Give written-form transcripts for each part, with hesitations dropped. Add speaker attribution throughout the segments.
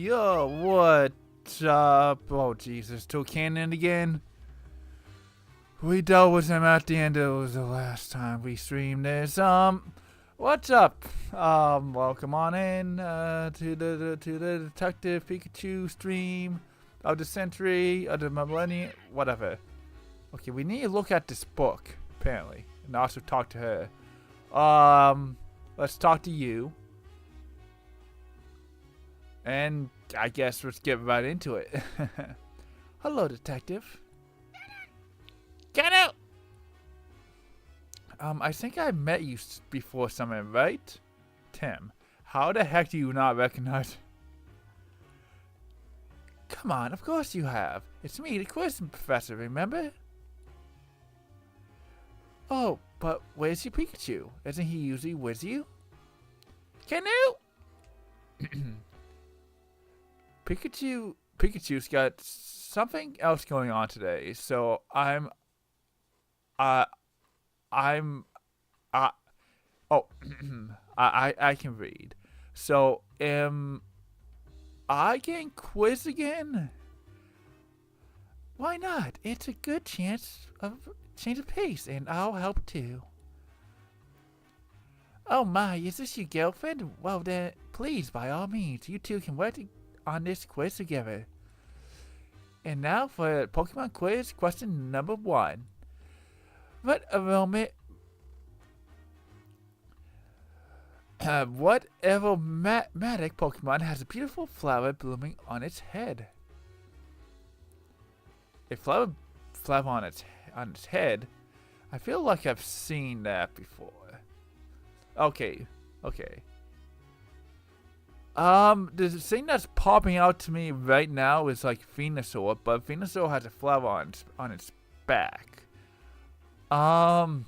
Speaker 1: Yo, what's up? Oh, Jesus, still cannon again? We dealt with him at the end. It was the last time we streamed this. What's up? Welcome on in to the Detective Pikachu stream of the century, of the millennium, whatever. Okay, we need to look at this book, apparently, and also talk to her. Let's talk to you. And I guess let's get right into it. Hello, detective. Get out! I think I met you before somewhere, right? Tim, how the heck do you not recognize? Come on, of course you have. It's me, the quiz professor, remember? Oh, but where's your Pikachu? Isn't he usually with you? Canoe! Pikachu's got something else going on today, so I can read. So, I getting quizzed again? Why not? It's a good change of pace, and I'll help too. Oh my, is this your girlfriend? Well then, please, by all means, you two can work on this quiz together. And now for Pokemon quiz question number 1. What aromatic Pokemon has a beautiful flower blooming on its head? A flower on its head? I feel like I've seen that before. Okay. The thing that's popping out to me right now is like Venusaur, but Venusaur has a flower on its back. Flower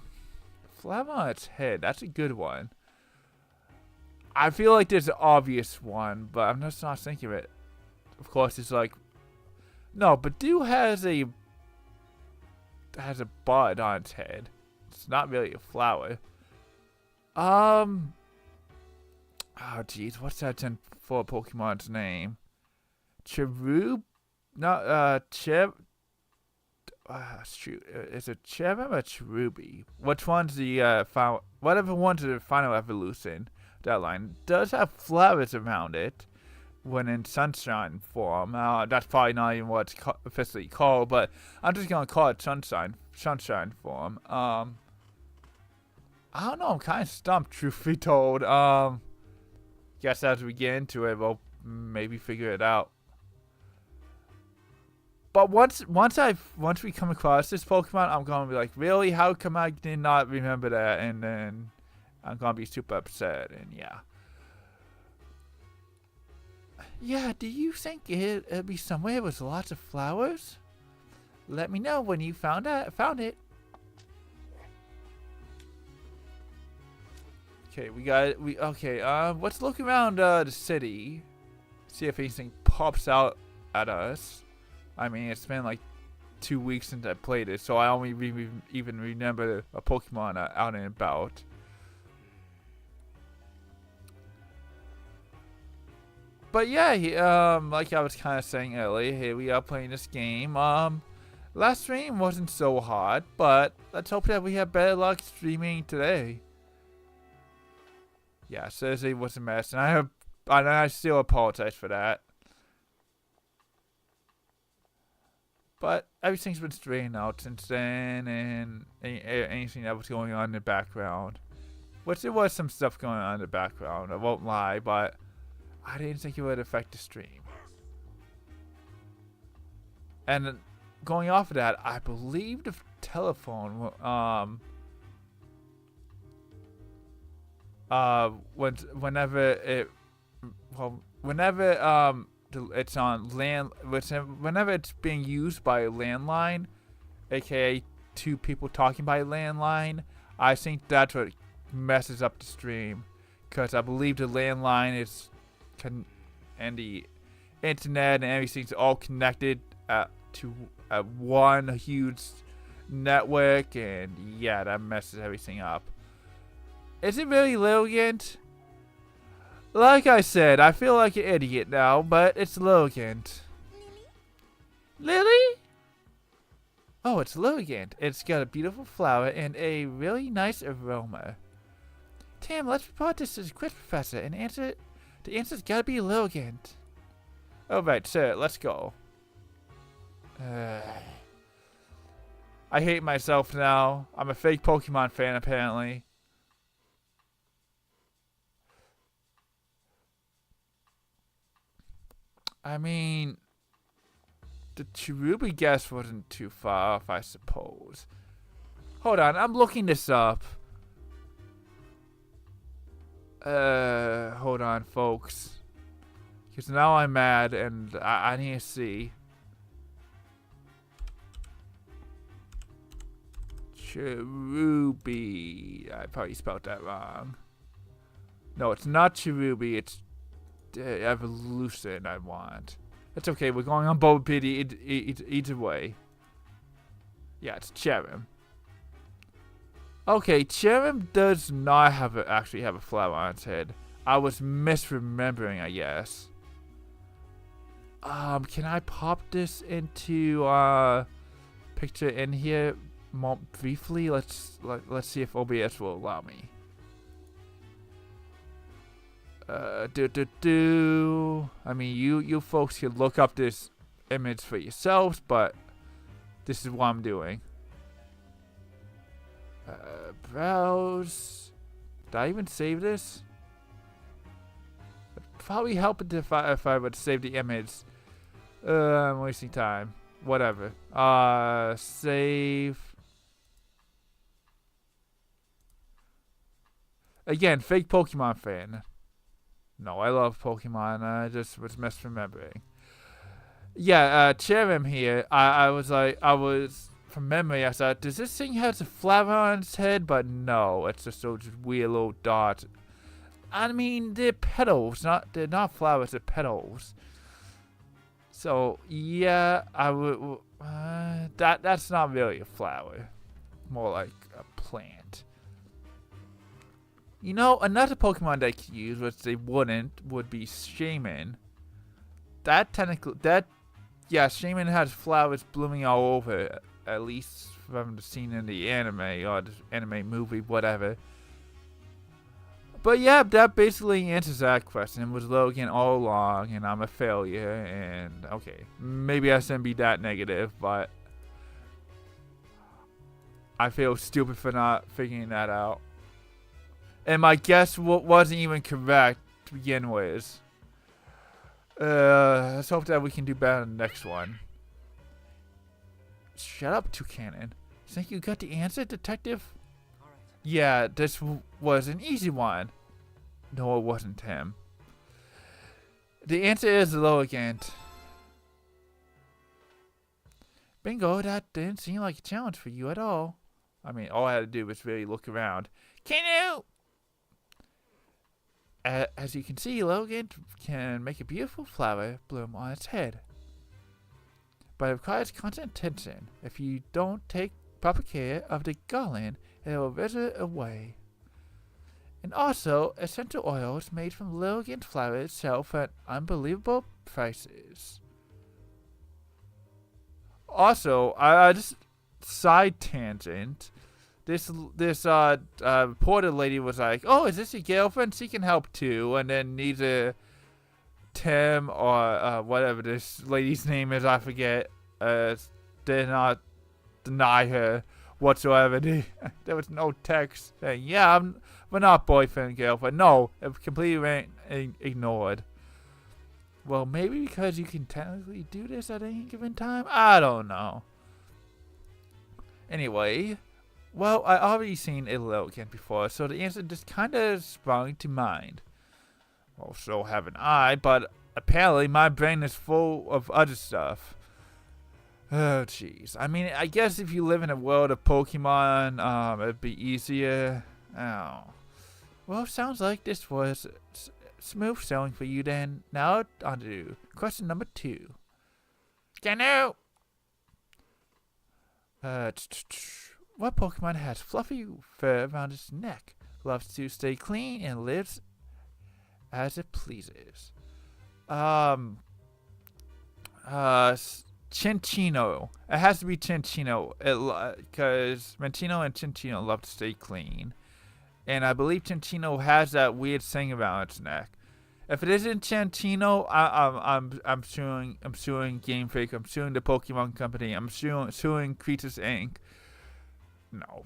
Speaker 1: on its head, that's a good one. I feel like there's an obvious one, but I'm just not thinking of it. Of course, it's like, no, but Dew has a bud on its head. It's not really a flower. Oh jeez, what's that for Pokemon's name? Cherub? No, is it Cherub or Cherubi? Which one's the whatever one's the final evolution? That line does have flowers around it when in sunshine form. That's probably not even what it's officially called, but I'm just gonna call it sunshine form. I don't know. I'm kind of stumped, truth be told. Guess as we get into it, we'll maybe figure it out. But once we come across this Pokemon, I'm gonna be like, really? How come I did not remember that? And then I'm gonna be super upset. And yeah. Yeah. Do you think it'll be somewhere with lots of flowers? Let me know when you found it. Okay, let's look around the city. See if anything pops out at us. I mean, it's been like 2 weeks since I played it, so I only even remember a Pokemon out and about. But yeah, like I was kind of saying earlier, here we are playing this game. Last stream wasn't so hard, but let's hope that we have better luck streaming today. Yeah, Thursday was a mess, and I still apologize for that. But everything's been straightened out since then, and anything that was going on in the background. Which there was some stuff going on in the background, I won't lie, but I didn't think it would affect the stream. And going off of that, I believe the telephone, whenever it's on whenever it's being used by a landline, aka two people talking by landline, I think that's what messes up the stream, because I believe the landline is and the internet and everything's all connected to one huge network, and yeah, that messes everything up. Is it really Lilligant? Like I said, I feel like an idiot now, but it's Logan. Lily? Oh, it's Logan. It's got a beautiful flower and a really nice aroma. Tam, let's report this to the quiz professor and answer. The answer's gotta be Logan. Alright, sir, let's go. I hate myself now. I'm a fake Pokemon fan, apparently. I mean, the Cherubi guess wasn't too far off, I suppose. Hold on, I'm looking this up. Hold on, folks. Because now I'm mad and I need to see. Cherubi. I probably spelled that wrong. No, it's not Cherubi. It's Evolution I want. It's okay. We're going on Bulbapedia either way. Yeah, it's Cherim. Okay, Cherim does not actually have a flower on its head. I was misremembering, I guess. Can I pop this into picture in here more briefly? Let's see if OBS will allow me. I mean, you folks can look up this image for yourselves, but this is what I'm doing. Browse. Did I even save this? It'd probably help it if I would save the image. I'm wasting time. Whatever. Save. Again, fake Pokemon fan. No, I love Pokemon. I just was misremembering. Yeah, Cherim here. I was from memory. I thought, does this thing have a flower on its head? But no, it's just a weird little dot. I mean, they're petals, they're not flowers. They're petals. So yeah, I would. That's not really a flower. More like a plant. You know, another Pokemon they could use, which they wouldn't, would be Shaman. Yeah, Shaman has flowers blooming all over, at least from the scene in the anime, or the anime movie, whatever. But yeah, that basically answers that question. It was Logan all along, and I'm a failure, and okay, maybe I shouldn't be that negative, but I feel stupid for not figuring that out. And my guess wasn't even correct to begin with. Let's hope that we can do better in the next one. Shut up, Toucanon. Think you got the answer, Detective? Alright. Yeah, this was an easy one. No, it wasn't him. The answer is Logant. Bingo, that didn't seem like a challenge for you at all. I mean, all I had to do was really look around. Can you? As you can see, Logan can make a beautiful flower bloom on its head. But it requires constant attention. If you don't take proper care of the garland, it will wither away. And also, essential oils made from Logan's flower sell for unbelievable prices. Also, I just side tangent. This reporter lady was like, "Oh, is this your girlfriend? She can help too." And then neither Tim or whatever this lady's name is, I forget, did not deny her whatsoever. There was no text saying, "Yeah, we're not boyfriend and girlfriend." No, it was completely ignored. Well, maybe because you can technically do this at any given time. I don't know. Anyway. Well, I already seen it again before, so the answer just kind of sprung to mind. Well, so haven't I, but apparently my brain is full of other stuff. Oh, jeez. I mean, I guess if you live in a world of Pokemon, it'd be easier. Oh. Well, sounds like this was smooth sailing for you then. Now, on to question number 2. Canoe! What Pokemon has fluffy fur around its neck, loves to stay clean, and lives as it pleases. Cinccino. It has to be Cinccino, because Mentino and Cinccino love to stay clean, and I believe Cinccino has that weird thing around its neck. If it isn't Cinccino, I'm suing Game Freak. I'm suing the Pokemon Company. I'm suing Creatures Inc. No.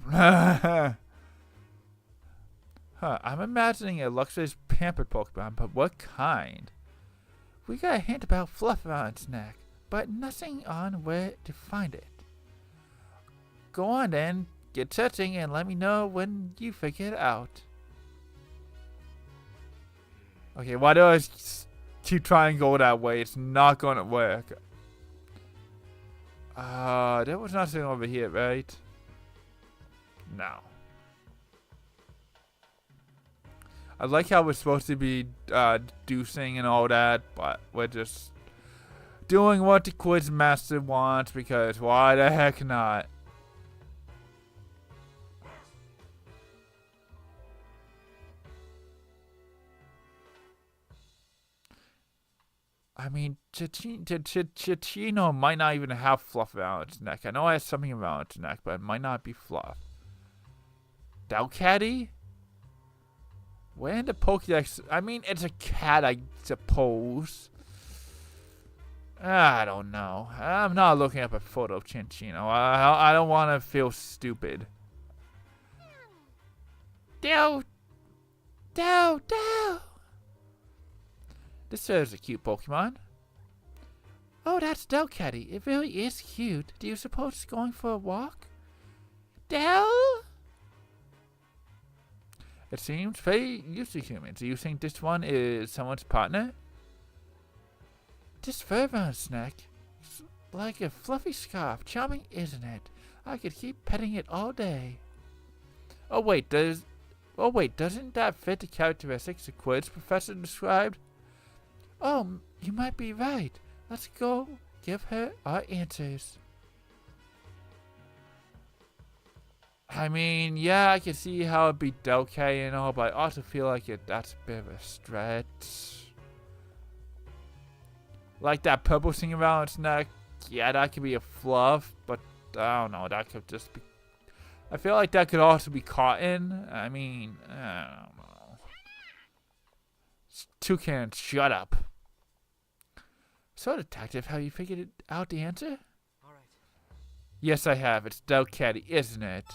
Speaker 1: I'm imagining a luxurious pampered Pokemon, but what kind? We got a hint about fluff around its neck, but nothing on where to find it. Go on then, get searching and let me know when you figure it out. Okay, why do I keep trying to go that way? It's not gonna work. There was nothing over here, right? No. I like how we're supposed to be deucing and all that, but we're just doing what the quiz master wants, because why the heck not? I mean, Cinccino might not even have fluff around its neck. I know it has something around its neck, but it might not be fluff. Delcatty? Where in the Pokédex? I mean, it's a cat, I suppose. I don't know. I'm not looking up a photo of Cinccino. I don't want to feel stupid. Dow! This is a cute Pokemon. Oh, that's Delcatty. It really is cute. Do you suppose it's going for a walk? Del? It seems very used to humans. Do you think this one is someone's partner? This fur around its neck is like a fluffy scarf. Charming, isn't it? I could keep petting it all day. Oh wait, doesn't that fit the characteristics the quiz professor described? Oh, you might be right. Let's go give her our answers. I mean, yeah, I can see how it'd be Delcatty and all, but I also feel like that's a bit of a stretch. Like that purple thing around its neck, yeah, that could be a fluff, but I don't know, that could just be... I feel like that could also be cotton. I mean, I don't know. Toucan, shut up. So, Detective, have you figured out the answer?
Speaker 2: All right.
Speaker 1: Yes, I have. It's Delcatty, isn't it?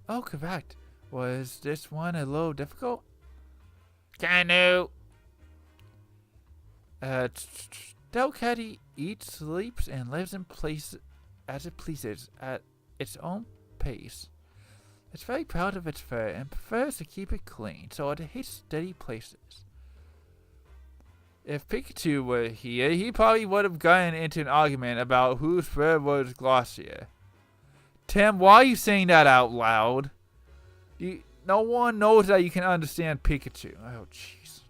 Speaker 1: Oh, correct. Was this one a little difficult? Kinda. Delcatty eats, sleeps, and lives in place as it pleases at its own pace. It's very proud of its fur and prefers to keep it clean, so it hates steady places. If Pikachu were here, he probably would have gotten into an argument about whose fur was glossier. Tim, why are you saying that out loud? No one knows that you can understand Pikachu. Oh, jeez.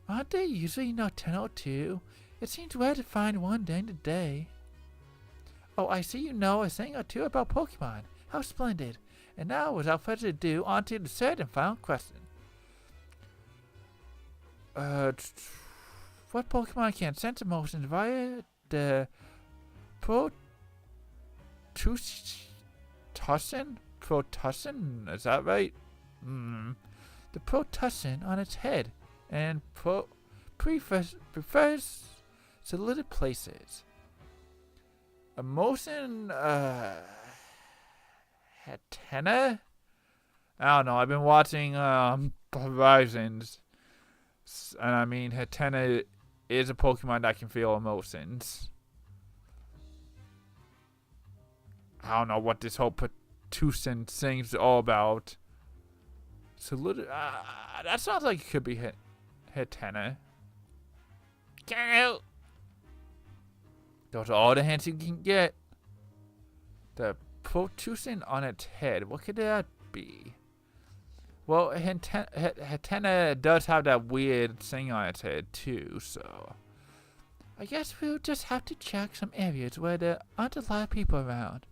Speaker 1: Aren't they usually nocturnal too? It seems rare to find one during the day. Oh, I see you know a thing or two about Pokemon. How splendid. And now, without further ado, on to the third and final question. What Pokemon can sense emotions via the Protussin? Protussin? Is that right? The Protussin on its head and prefers secluded places. Emotion, Hatena? I don't know. I've been watching Horizons. And I mean, Hatena is a Pokemon that can feel emotions. I don't know what this whole Protussin thing's all about. So, that sounds like it could be Hatena. Those are all the hints you can get. The Protussin on its head. What could that be? Well, Hatena does have that weird thing on its head too, so... I guess we'll just have to check some areas where there aren't a lot of people around.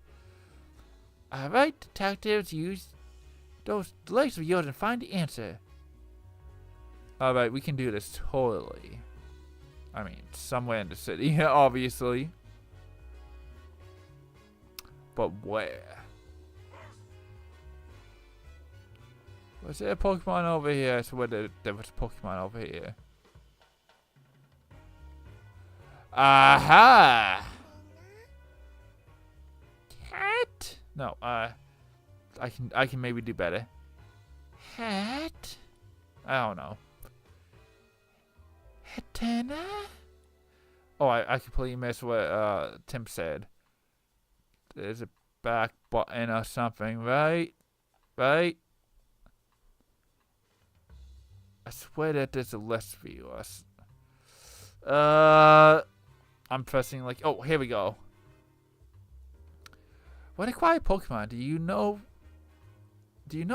Speaker 1: Alright, detectives, use those legs of yours and find the answer. Alright, we can do this totally. I mean, somewhere in the city, obviously. But where? Was there a Pokemon over here? I swear there was a Pokemon over here. Aha! Cat? No, I can maybe do better. Hat? I don't know. Hatena? Oh, I completely missed what Tim said. There's a back button or something, right? Right? I swear that there's a list for you. I'm pressing like, oh, here we go. What acquired Pokemon? Do you know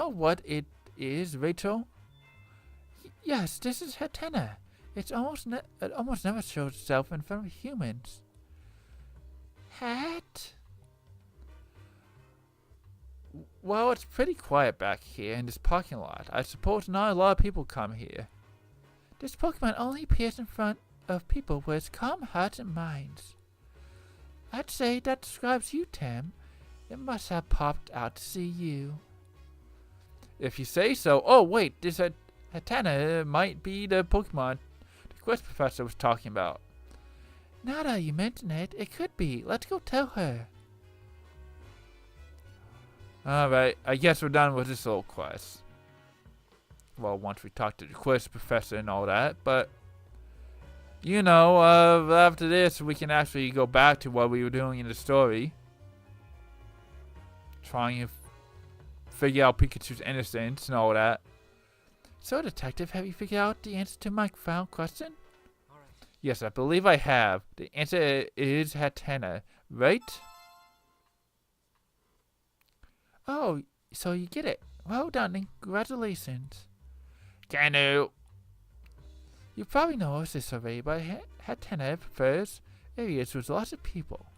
Speaker 1: what it is, Rachel? Yes, this is Hatena. It almost never shows itself in front of humans. Hat? Well, it's pretty quiet back here in this parking lot. I suppose not a lot of people come here. This Pokemon only appears in front of people with calm hearts and minds. I'd say that describes you, Tim. It must have popped out to see you. If you say so. Oh, wait, this Hatena might be the Pokemon the quiz professor was talking about. Now that you mention it, it could be. Let's go tell her. Alright, I guess we're done with this little quest. Well, once we talk to the quiz professor and all that, but you know, after this we can actually go back to what we were doing in the story. Trying to figure out Pikachu's innocence and all that. So, detective, have you figured out the answer to my final question? Right. Yes, I believe I have. The answer is Hatena, right? Oh, so you get it. Well done and congratulations. Canoe. You probably know this already, but Hatena prefers areas with lots of people.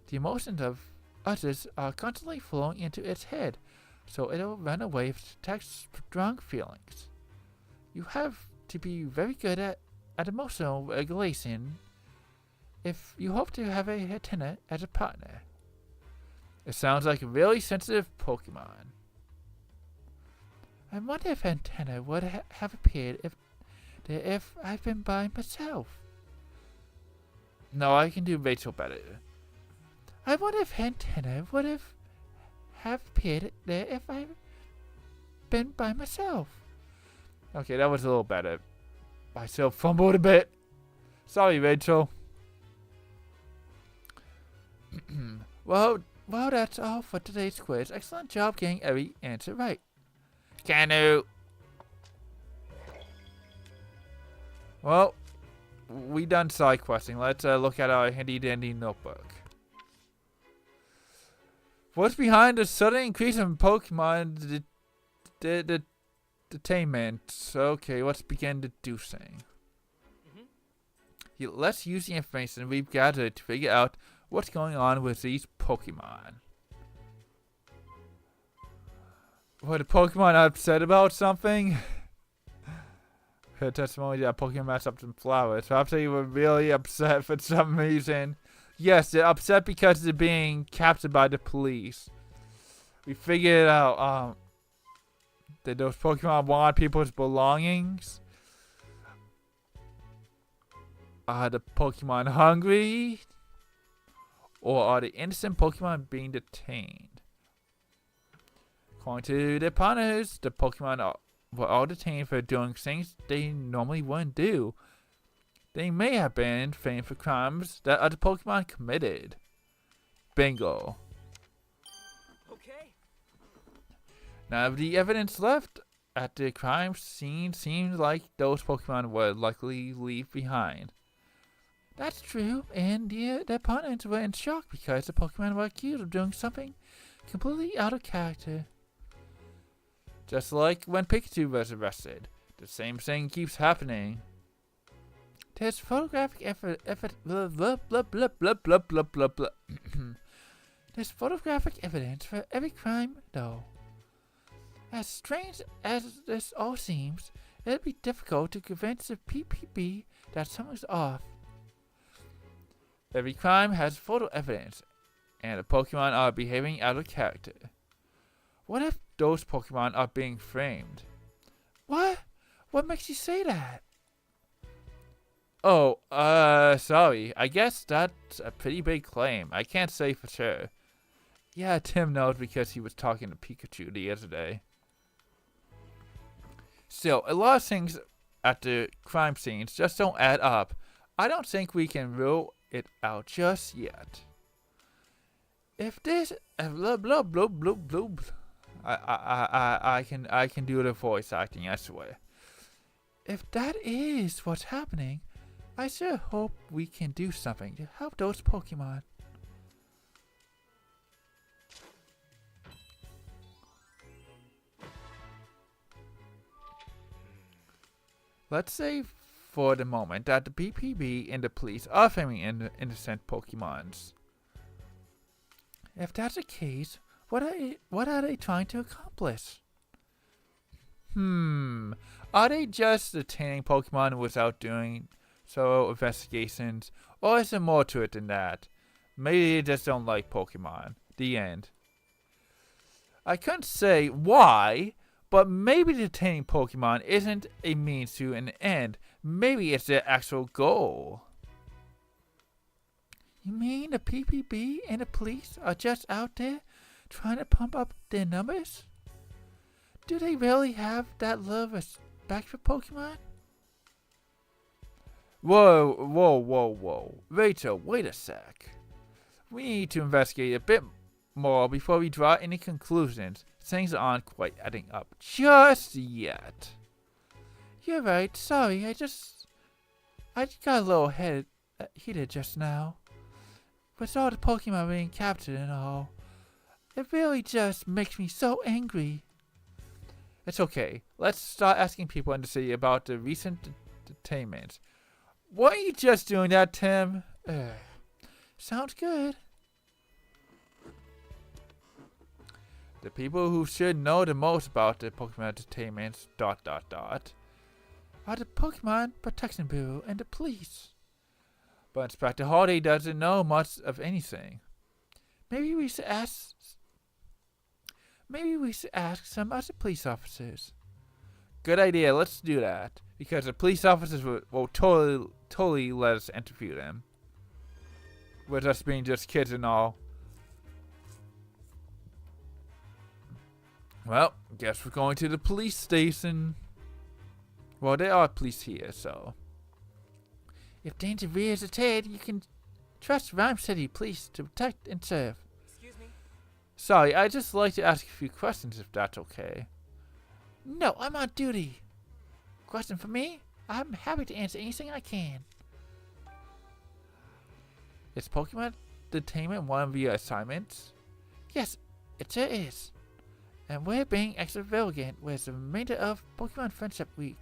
Speaker 1: The emotions of others are constantly flowing into its head, so it'll run away if it detects strong feelings. You have to be very good at emotional regulation if you hope to have a Hatena as a partner. It sounds like a really sensitive Pokemon. I wonder if Hatena would have appeared if I'd been by myself. No, I can do Rachel better. I wonder if Hatena would have appeared there if I'd been by myself. Okay, that was a little better. I still fumbled a bit. Sorry, Rachel. Well, that's all for today's quiz. Excellent job getting every answer right. Canoe. Well, we done side questing. Let's look at our handy dandy notebook. What's behind the sudden increase in Pokemon detainment? Okay, let's begin deducing. Let's use the information we've gathered to figure out what's going on with these Pokemon. Were the Pokemon upset about something? Her testimony that Pokemon messed up some flowers. Perhaps they were really upset for some reason. Yes, they're upset because they're being captured by the police. We figured out that those Pokemon want people's belongings. Are the Pokemon hungry? Or are the innocent Pokemon being detained? According to the partners, the Pokemon were all detained for doing things they normally wouldn't do. They may have been framed for crimes that other Pokemon committed. Bingo. Okay. Now, the evidence left at the crime scene seems like those Pokemon would likely leave behind. That's true, and the opponents were in shock because the Pokemon were accused of doing something completely out of character. Just like when Pikachu was arrested, the same thing keeps happening. There's photographic There's photographic evidence for every crime, though. As strange as this all seems, it'd be difficult to convince the PPB that something's off. Every crime has photo evidence, and the Pokemon are behaving out of character. What if those Pokemon are being framed? What? What makes you say that? Oh, sorry. I guess that's a pretty big claim. I can't say for sure. Yeah, Tim knows because he was talking to Pikachu the other day. Still, a lot of things at the crime scenes just don't add up. I don't think we can rule it out just yet. If this blah blah blah blah blah, I can do the voice acting, I swear. If that is what's happening, I sure hope we can do something to help those Pokemon. Let's say for the moment that the PPB and the police are framing innocent Pokemons. If that's the case, what are they trying to accomplish? Are they just detaining Pokemon without doing thorough investigations, or is there more to it than that? Maybe they just don't like Pokemon. The end. I couldn't say why, but maybe detaining Pokemon isn't a means to an end. Maybe it's their actual goal. You mean the PPB and the police are just out there trying to pump up their numbers? Do they really have that love respect for Pokemon? Whoa. Rachel, wait a sec. We need to investigate a bit more before we draw any conclusions. Things aren't quite adding up just yet. You're right, sorry, I just got a little heated just now. With all the Pokemon being captured and all, it really just makes me so angry. It's okay, let's start asking people in the city about the recent detainments. Weren't you just doing that, Tim? Sounds good. The people who should know the most about the Pokemon detainments, ... are the Pokemon Protection Bureau and the police. But Inspector Hardy doesn't know much of anything. Maybe we should ask some other police officers. Good idea, let's do that. Because the police officers will totally let us interview them. With us being just kids and all. Well, guess we're going to the police station. Well, there are police here, so. If danger rears its head, you can trust Rhyme City Police to protect and serve.
Speaker 2: Excuse me?
Speaker 1: Sorry, I'd just like to ask a few questions if that's okay. No, I'm on duty. Question for me? I'm happy to answer anything I can. Is Pokemon detainment one of your assignments? Yes, it sure is. And we're being extravagant with the remainder of Pokemon Friendship Week.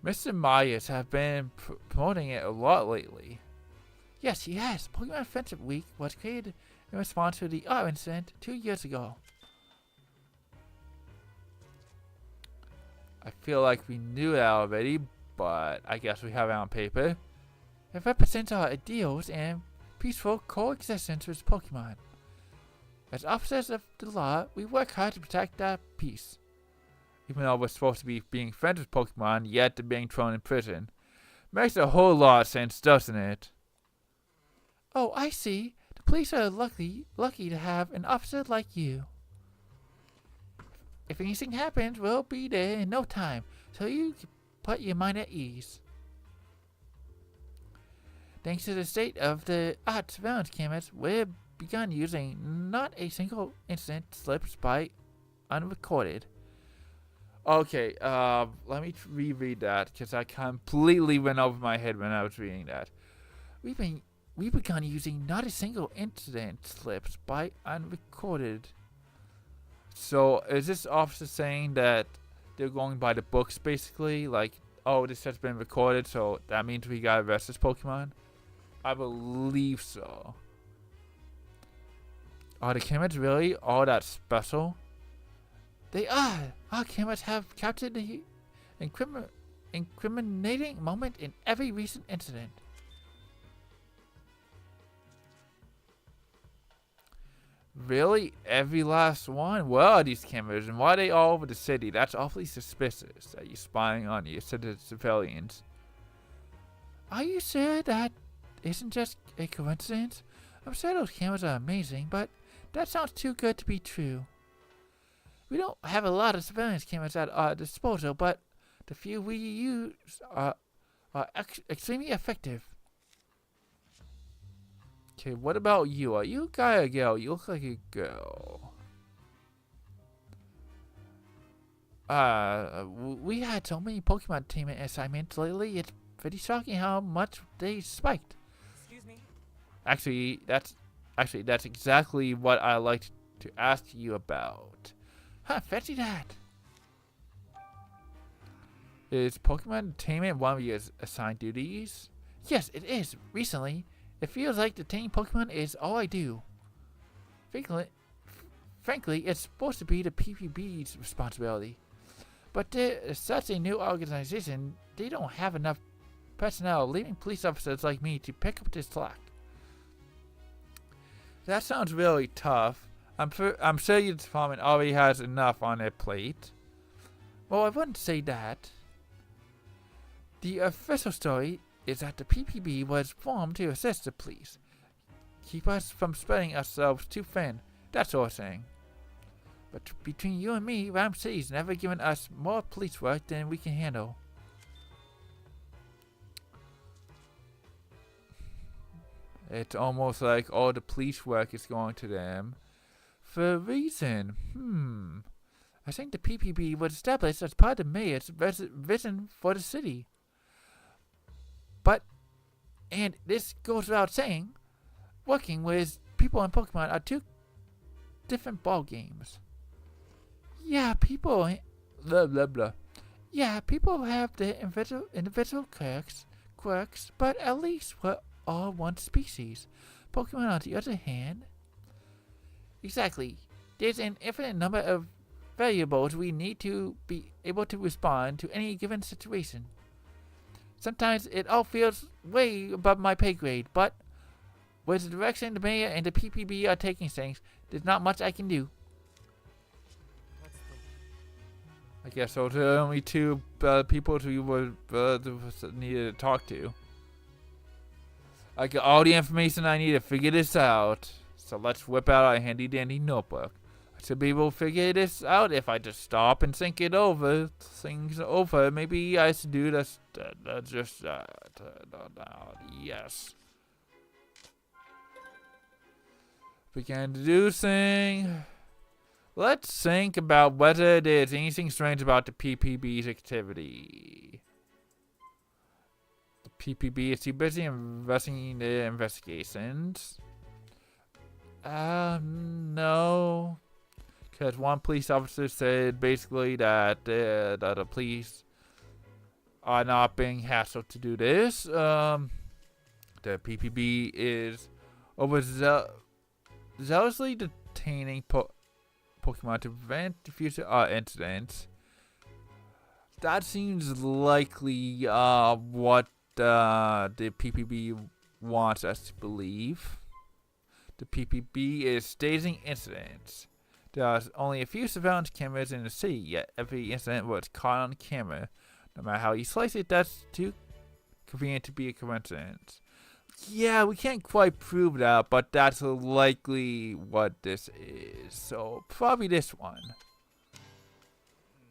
Speaker 1: Mr. Myers have been promoting it a lot lately. Yes, he has. Pokemon Friendship Week was created in response to the art incident 2 years ago. I feel like we knew that already, but I guess we have it on paper. It represents our ideals and peaceful coexistence with Pokemon. As officers of the law, we work hard to protect that peace. Even though we're supposed to be being friends with Pokemon, yet they're being thrown in prison. Makes a whole lot of sense, doesn't it? Oh, I see. The police are lucky to have an officer like you. If anything happens, we'll be there in no time, so you can put your mind at ease. Thanks to the state of the art surveillance cameras, we've begun using not a single incident slips by unrecorded. Okay, let me reread that because I completely went over my head when I was reading that. We've begun using not a single incident slips by unrecorded. So is this officer saying that they're going by the books basically? Like, oh, this has been recorded, so that means we gotta arrest this Pokemon? I believe so. Are the cameras really all that special? They are. Our cameras have captured the incriminating moment in every recent incident. Really? Every last one? Where are these cameras and why are they all over the city? That's awfully suspicious that you're spying on your civilians. Are you sure that isn't just a coincidence? I'm sure those cameras are amazing, but that sounds too good to be true. We don't have a lot of surveillance cameras at our disposal, but the few we use are extremely effective. Okay, what about you? Are you a guy or a girl? You look like a girl. We had so many Pokemon entertainment assignments lately, it's pretty shocking how much they spiked.
Speaker 2: Excuse me?
Speaker 1: Actually, that's exactly what I like to ask you about. Huh, fancy that. Is Pokemon entertainment one of your assigned duties? Yes, it is. Recently, it feels like detaining Pokemon is all I do. Frankly, it's supposed to be the PPB's responsibility. But there's such a new organization, they don't have enough personnel, leaving police officers like me to pick up this slack. That sounds really tough. I'm sure your department already has enough on their plate. Well, I wouldn't say that. The official story is that the PPB was formed to assist the police, keep us from spreading ourselves too thin, that sort of thing. But between you and me, Ram City's never given us more police work than we can handle. It's almost like all the police work is going to them. For a reason. I think the PPB was established as part of the mayor's vision for the city. And this goes without saying, working with people in Pokemon are two different ball games. Yeah, people Yeah, people have their individual quirks, but at least we're all one species. Pokemon, on the other hand, exactly. There's an infinite number of variables we need to be able to respond to any given situation. Sometimes it all feels way above my pay grade, but with the direction the mayor and the PPB are taking things, there's not much I can do. I guess those are the only two people we would needed to talk to. I got all the information I need to figure this out. So let's whip out our handy dandy notebook. I should be able to figure this out if I just stop and think things over. Maybe I should do this. Yes. Begin deducing. Let's think about whether there's anything strange about the PPB's activity. The PPB is too busy investigating the investigations. No. Because one police officer said basically that the police are not being hassled to do this. The PPB is zealously detaining Pokemon to prevent future incidents. That seems likely what the PPB wants us to believe. The PPB is staging incidents. There are only a few surveillance cameras in the city, yet every incident was caught on camera. No matter how you slice it, that's too convenient to be a coincidence. Yeah, we can't quite prove that, but that's likely what this is. So, probably this one.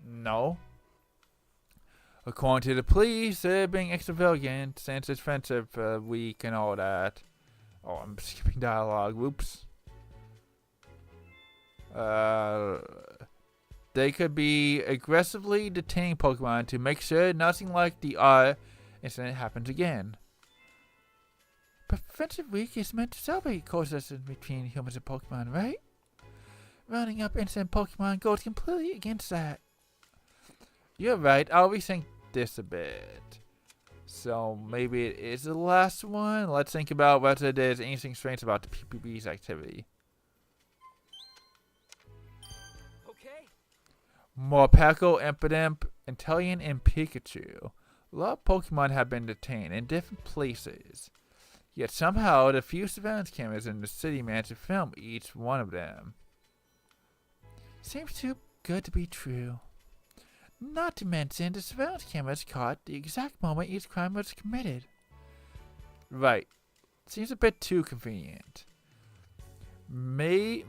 Speaker 1: No. According to the police, they're being extravagant since it's offensive for a week and all that. Oh, I'm skipping dialogue. Whoops. They could be aggressively detaining Pokemon to make sure nothing like the incident happens again. Preventive Week is meant to celebrate coexistence between humans and Pokemon, right? Rounding up innocent Pokemon goes completely against that. You're right, I'll rethink this a bit. So maybe it is the last one. Let's think about whether there's anything strange about the PPB's activity.
Speaker 2: Okay.
Speaker 1: Morpeko, Impidimp, Inteleon, and Pikachu. A lot of Pokemon have been detained in different places. Yet somehow the few surveillance cameras in the city managed to film each one of them. Seems too good to be true. Not to mention the surveillance cameras caught the exact moment each crime was committed. Right. Seems a bit too convenient. Wrong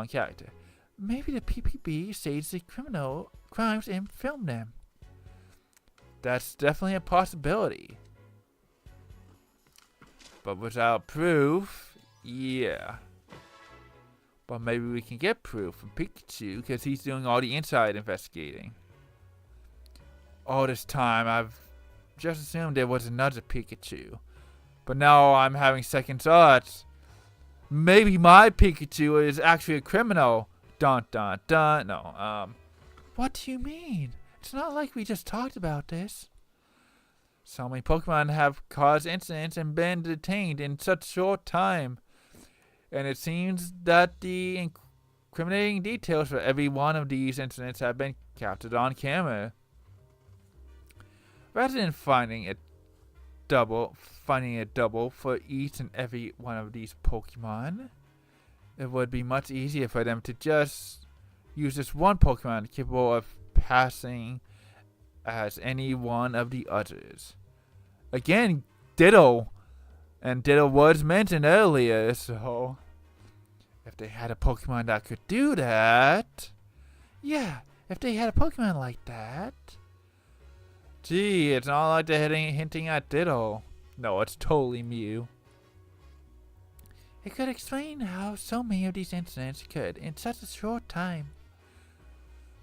Speaker 1: character. Maybe the PPB staged the criminal crimes and filmed them. That's definitely a possibility. But without proof, yeah. But maybe we can get proof from Pikachu because he's doing all the inside investigating. All this time, I've just assumed there was another Pikachu. But now I'm having second thoughts. Maybe my Pikachu is actually a criminal. Dun dun dun. No, What do you mean? It's not like we just talked about this. So many Pokemon have caused incidents and been detained in such short time. And it seems that the incriminating details for every one of these incidents have been captured on camera. Rather than finding a double for each and every one of these Pokemon, it would be much easier for them to just use this one Pokemon capable of passing as any one of the others. Again, Ditto. And Ditto was mentioned earlier, so if they had a Pokemon that could do that, yeah, if they had a Pokemon like that, gee, it's not like they're hinting at Ditto. No, it's totally Mew. It could explain how so many of these incidents occurred in such a short time.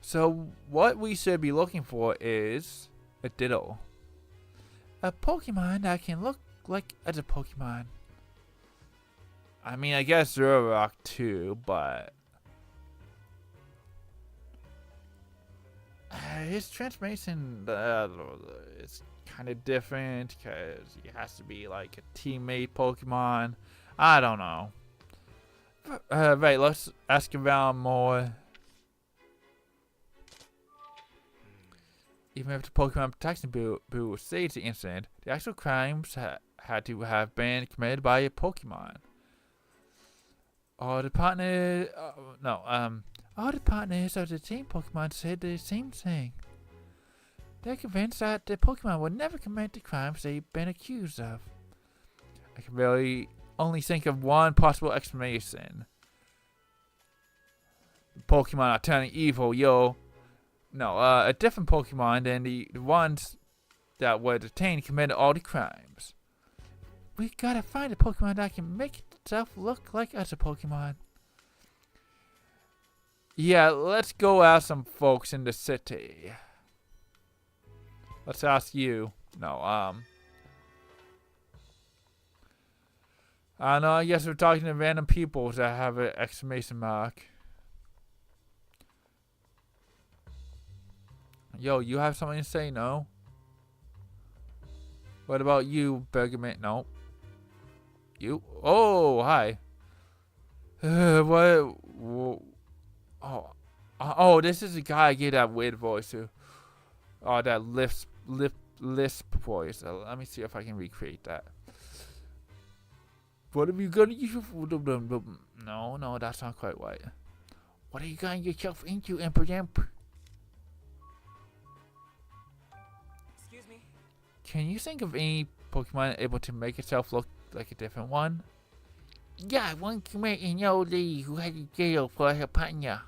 Speaker 1: So what we should be looking for is a Ditto. A Pokemon that can look like other Pokemon. I mean, I guess Zoroark too, but his transformation is kind of different because he has to be like a teammate Pokemon. I don't know. Right, let's ask around more. Even if the Pokemon Protection Bureau staged the incident, the actual crimes had to have been committed by a Pokemon. All the partners of the team Pokemon said the same thing. They're convinced that the Pokemon would never commit the crimes they've been accused of. I can really only think of one possible explanation. The Pokemon are turning evil, yo. No, a different Pokemon than the ones that were detained committed all the crimes. We gotta find a Pokemon that can make itself look like other Pokemon. Yeah, let's go ask some folks in the city. Let's ask you. No, I don't know, I guess we're talking to random people that have an exclamation mark. Yo, you have something to say? No? What about you, Bergament? No. You? Oh, hi. What? Oh, this is the guy I gave that weird voice to. Oh, that lisp voice. Let me see if I can recreate that. What are you gonna use? No, that's not quite right. What are you getting yourself into, Impidimp? Can you think of any Pokemon able to make itself look like a different one? Yeah, one commander in your league who had a jail for her partner.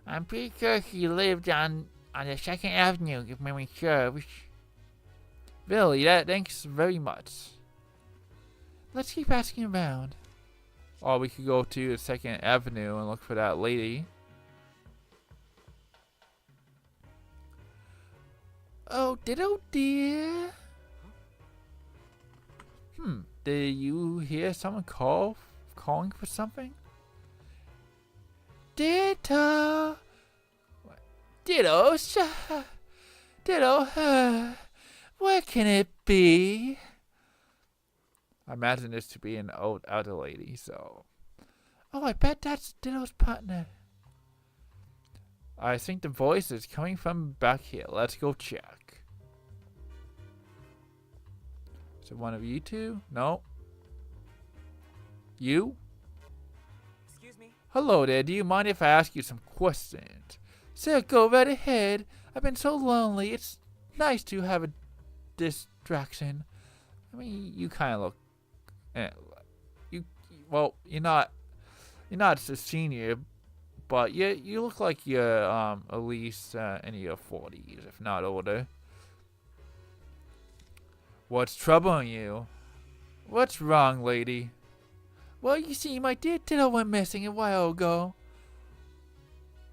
Speaker 1: I'm pretty sure she lived on the 2nd Avenue, if memory serves. Really, thanks very much. Let's keep asking around. Or we could go to the 2nd Avenue and look for that lady. Oh, Ditto dear. Did you hear someone calling for something? Ditto. Ditto. Where can it be? I imagine this to be an old elder lady, so. Oh, I bet that's Ditto's partner. I think the voice is coming from back here. Let's go check. Is it one of you two? No. You?
Speaker 2: Excuse me.
Speaker 1: Hello there. Do you mind if I ask you some questions? Sir, go right ahead. I've been so lonely. It's nice to have a distraction. I mean, you kind of look. Well, you're not a senior, but you look like you're at least in your 40s, if not older. What's troubling you? What's wrong, lady? Well, you see, my dear Ditto went missing a while ago.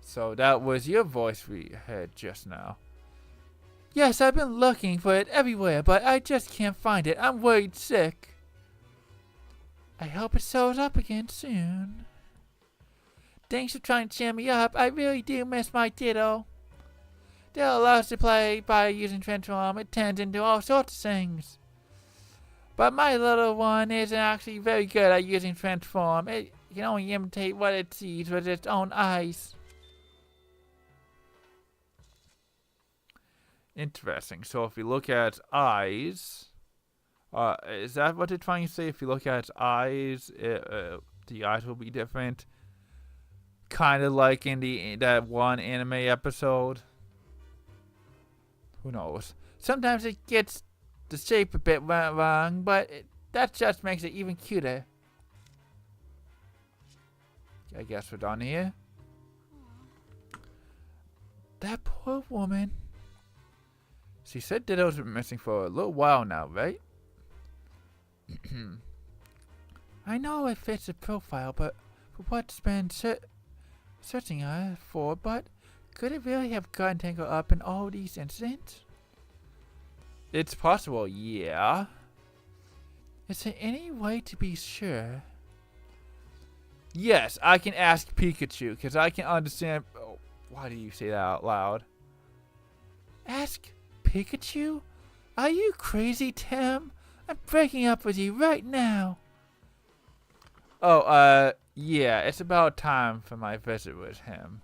Speaker 1: So that was your voice we heard just now. Yes, I've been looking for it everywhere, but I just can't find it. I'm worried sick. I hope it shows up again soon. Thanks for trying to cheer me up. I really do miss my Ditto. Ditto loves to play by using Transform. It turns into all sorts of things. But my little one isn't actually very good at using Transform. It can only imitate what it sees with its own eyes. Interesting. So if we look at eyes, is that what they're trying to say? If you look at eyes, the eyes will be different. Kind of like in that one anime episode. Who knows? Sometimes it gets the shape a bit wrong, but that just makes it even cuter. I guess we're done here. That poor woman. She said Ditto's been missing for a little while now, right? I know it fits the profile, but for what's been searching her for, but could it really have gotten tangled up in all these incidents? It's possible, yeah. Is there any way to be sure? Yes, I can ask Pikachu, because I can understand. Oh, why do you say that out loud? Ask Pikachu? Are you crazy, Tim? I'm breaking up with you right now. Oh, yeah, it's about time for my visit with him.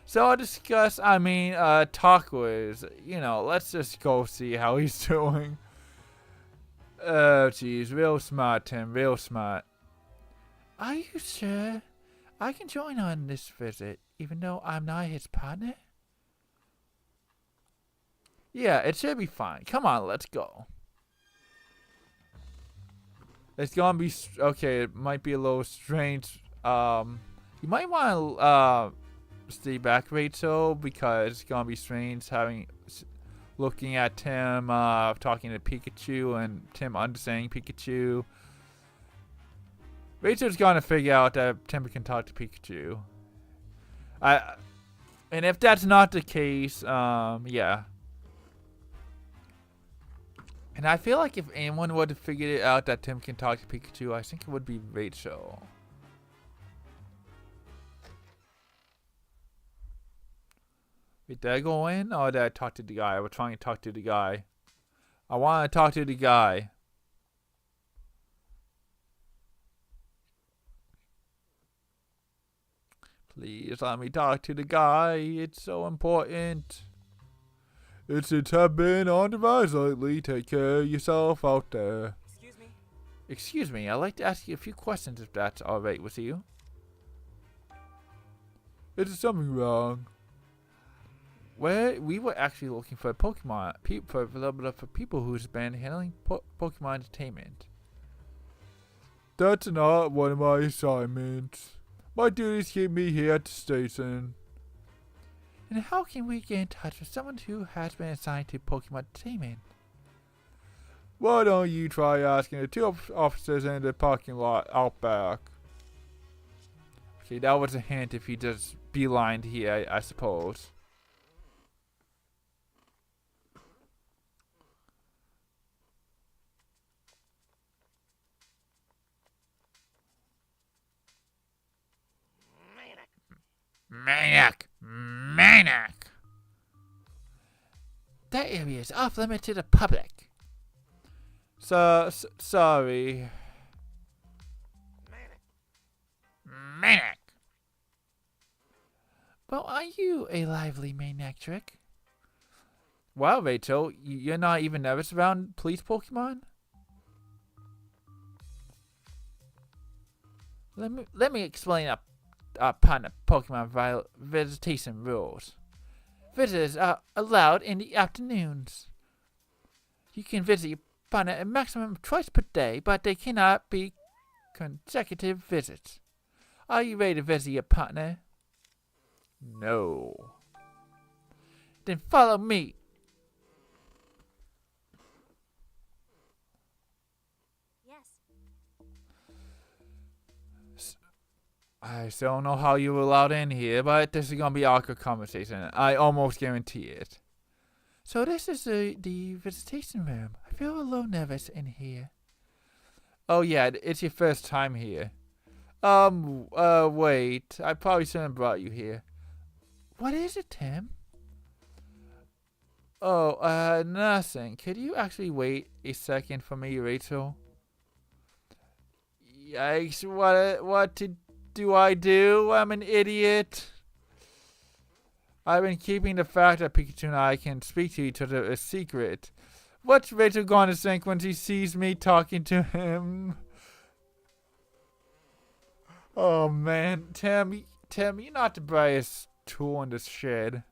Speaker 1: So I'll discuss, talk with, let's just go see how he's doing. Oh, jeez, real smart, Tim, real smart. Are you sure? I can join on this visit, even though I'm not his partner? Yeah, it should be fine. Come on, let's go. It's gonna be, okay, it might be a little strange. You might want to, stay back, Rachel, because it's gonna be strange looking at Tim talking to Pikachu and Tim understanding Pikachu. Rachel's gonna figure out that Tim can talk to Pikachu. And if that's not the case, yeah. And I feel like if anyone would have figured it out that Tim can talk to Pikachu, I think it would be Rachel. Wait, did I go in or did I talk to the guy? I was trying to talk to the guy. I want to talk to the guy. Please let me talk to the guy. It's so important. It's have been on the rise lately. Take care of yourself out there.
Speaker 2: Excuse me.
Speaker 1: Excuse me. I'd like to ask you a few questions if that's alright with you. Is something wrong? We were actually looking for Pokemon, for people who's been handling Pokemon entertainment. That's not one of my assignments. My duties keep me here at the station. And how can we get in touch with someone who has been assigned to Pokemon entertainment? Why don't you try asking the two officers in the parking lot out back? Okay, that was a hint if you just beelined here, I suppose. Maniac! That area is off limits to the public. Sorry. Maniac! Well, are you a lively maniac trick? Wow, Rachel, you're not even nervous around police Pokemon? Let me explain upon the Pokemon visitation rules. Visitors are allowed in the afternoons. You can visit your partner a maximum of twice per day, but they cannot be consecutive visits. Are you ready to visit your partner? No. Then follow me. I still don't know how you were allowed in here, but this is gonna be an awkward conversation. I almost guarantee it. So this is the visitation room. I feel a little nervous in here. Oh yeah, it's your first time here. Wait. I probably shouldn't have brought you here. What is it, Tim? Oh, nothing. Could you actually wait a second for me, Rachel? Yikes, what do I do? I'm an idiot. I've been keeping the fact that Pikachu and I can speak to each other a secret. What's Rachel going to think when she sees me talking to him? Oh man, Tim, you're not the brightest tool in this shed.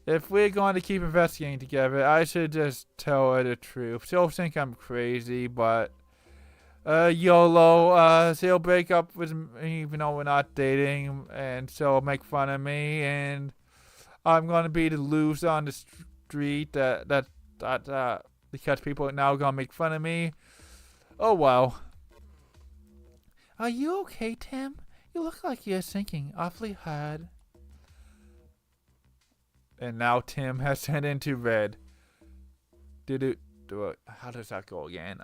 Speaker 1: If we're going to keep investigating together, I should just tell her the truth. She'll think I'm crazy, but YOLO, she'll break up with me even though we're not dating, and she'll make fun of me, and I'm gonna be the loser on the street that because people are now gonna make fun of me. Oh well. Are you okay, Tim? You look like you're thinking awfully hard. And now Tim has turned into red. How does that go again?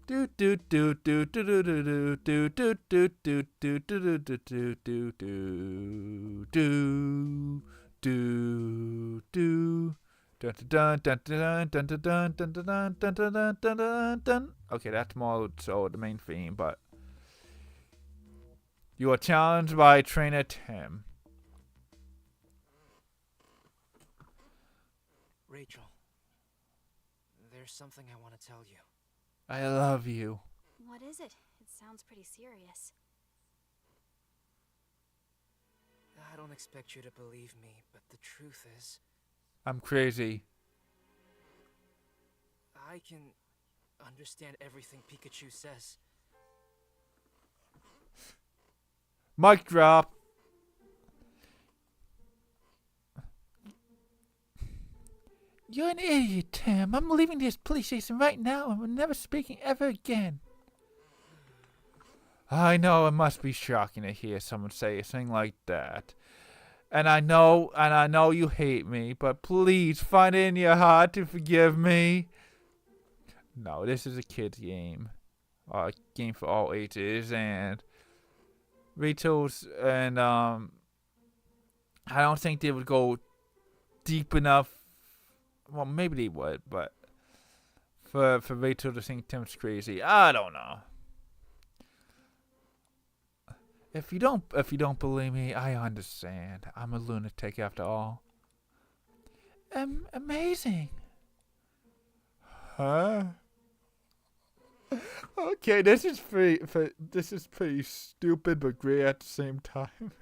Speaker 1: Do do do do do do do do do do do do do do do do do do do. Dun dun dun dun dun dun dun dun dun dun dun dun dun. Okay, that's more so the main theme, but you are challenged by trainer Tim.
Speaker 2: Rachel, there's something I want to tell you.
Speaker 1: I love you.
Speaker 3: What is it? It sounds pretty serious.
Speaker 2: I don't expect you to believe me, but the truth is,
Speaker 1: I'm crazy.
Speaker 2: I can understand everything Pikachu says.
Speaker 1: Mic drop. You're an idiot, Tim. I'm leaving this police station right now and we're never speaking ever again. I know it must be shocking to hear someone say a thing like that. And I know you hate me, but please find it in your heart to forgive me. No, this is a kid's game. A game for all ages, and Rachel's, and I don't think they would go deep enough. Well, maybe they would, but for Rachel to think Tim's crazy, I don't know. If you don't believe me, I understand. I'm a lunatic after all. Amazing. Huh? Okay, this is pretty stupid but great at the same time.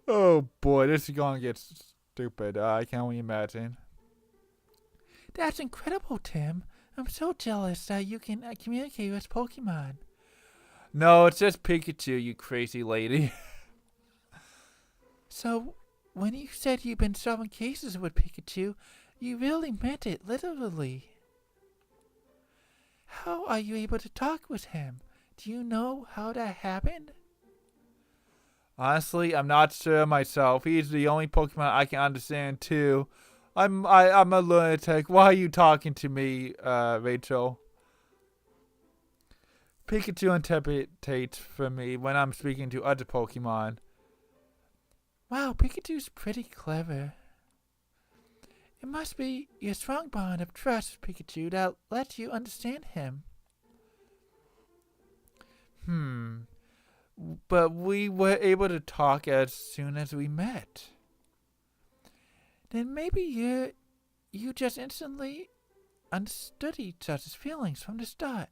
Speaker 1: Oh boy, this is gonna get stupid. I can only imagine. That's incredible, Tim. I'm so jealous that you can communicate with Pokemon. No, it's just Pikachu, you crazy lady. So, when you said you've been solving cases with Pikachu, you really meant it, literally. How are you able to talk with him? Do you know how that happened? Honestly, I'm not sure myself. He's the only Pokemon I can understand too. I'm a lunatic. Why are you talking to me, Rachel? Pikachu interpretates for me when I'm speaking to other Pokemon. Wow, Pikachu's pretty clever. It must be your strong bond of trust with Pikachu that lets you understand him. but we were able to talk as soon as we met. Then maybe you just instantly understood each other's feelings from the start.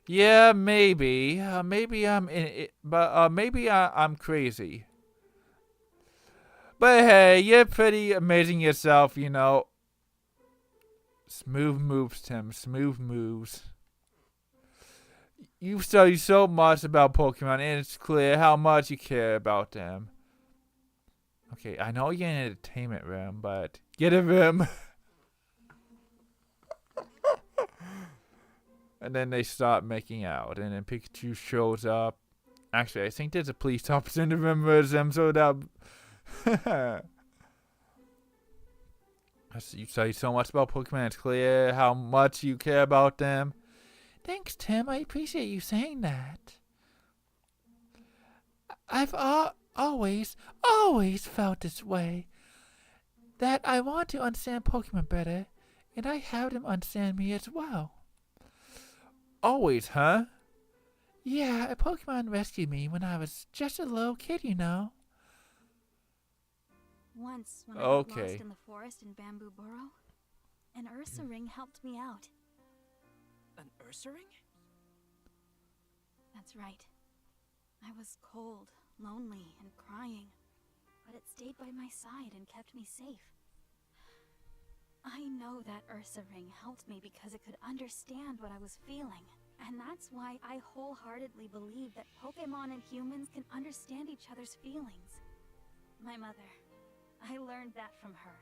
Speaker 1: Yeah, maybe. Maybe I'm in it, but maybe I'm crazy. But hey, you're pretty amazing yourself, you know. Smooth moves, Tim. Smooth moves. You've studied so much about Pokemon, and it's clear how much you care about them. Okay, I know you're in an entertainment room, but get a room. And then they start making out, and then Pikachu shows up. Actually, I think there's a police officer in the room with them, so that... You say so much about Pokemon, it's clear how much you care about them. Thanks, Tim. I appreciate you saying that. I've always felt this way. That I want to understand Pokemon better, and I have them understand me as well. Always, huh? Yeah, a Pokemon rescued me when I was just a little kid, you know.
Speaker 3: Once, when I got lost in the forest in Bamboo Burrow, an Ursa ring helped me out.
Speaker 2: An Ursa ring?
Speaker 3: That's right. I was cold, lonely, and crying, but it stayed by my side and kept me safe. I know that Ursa ring helped me because it could understand what I was feeling, and that's why I wholeheartedly believe that Pokemon and humans can understand each other's feelings. My mother, I learned that from her.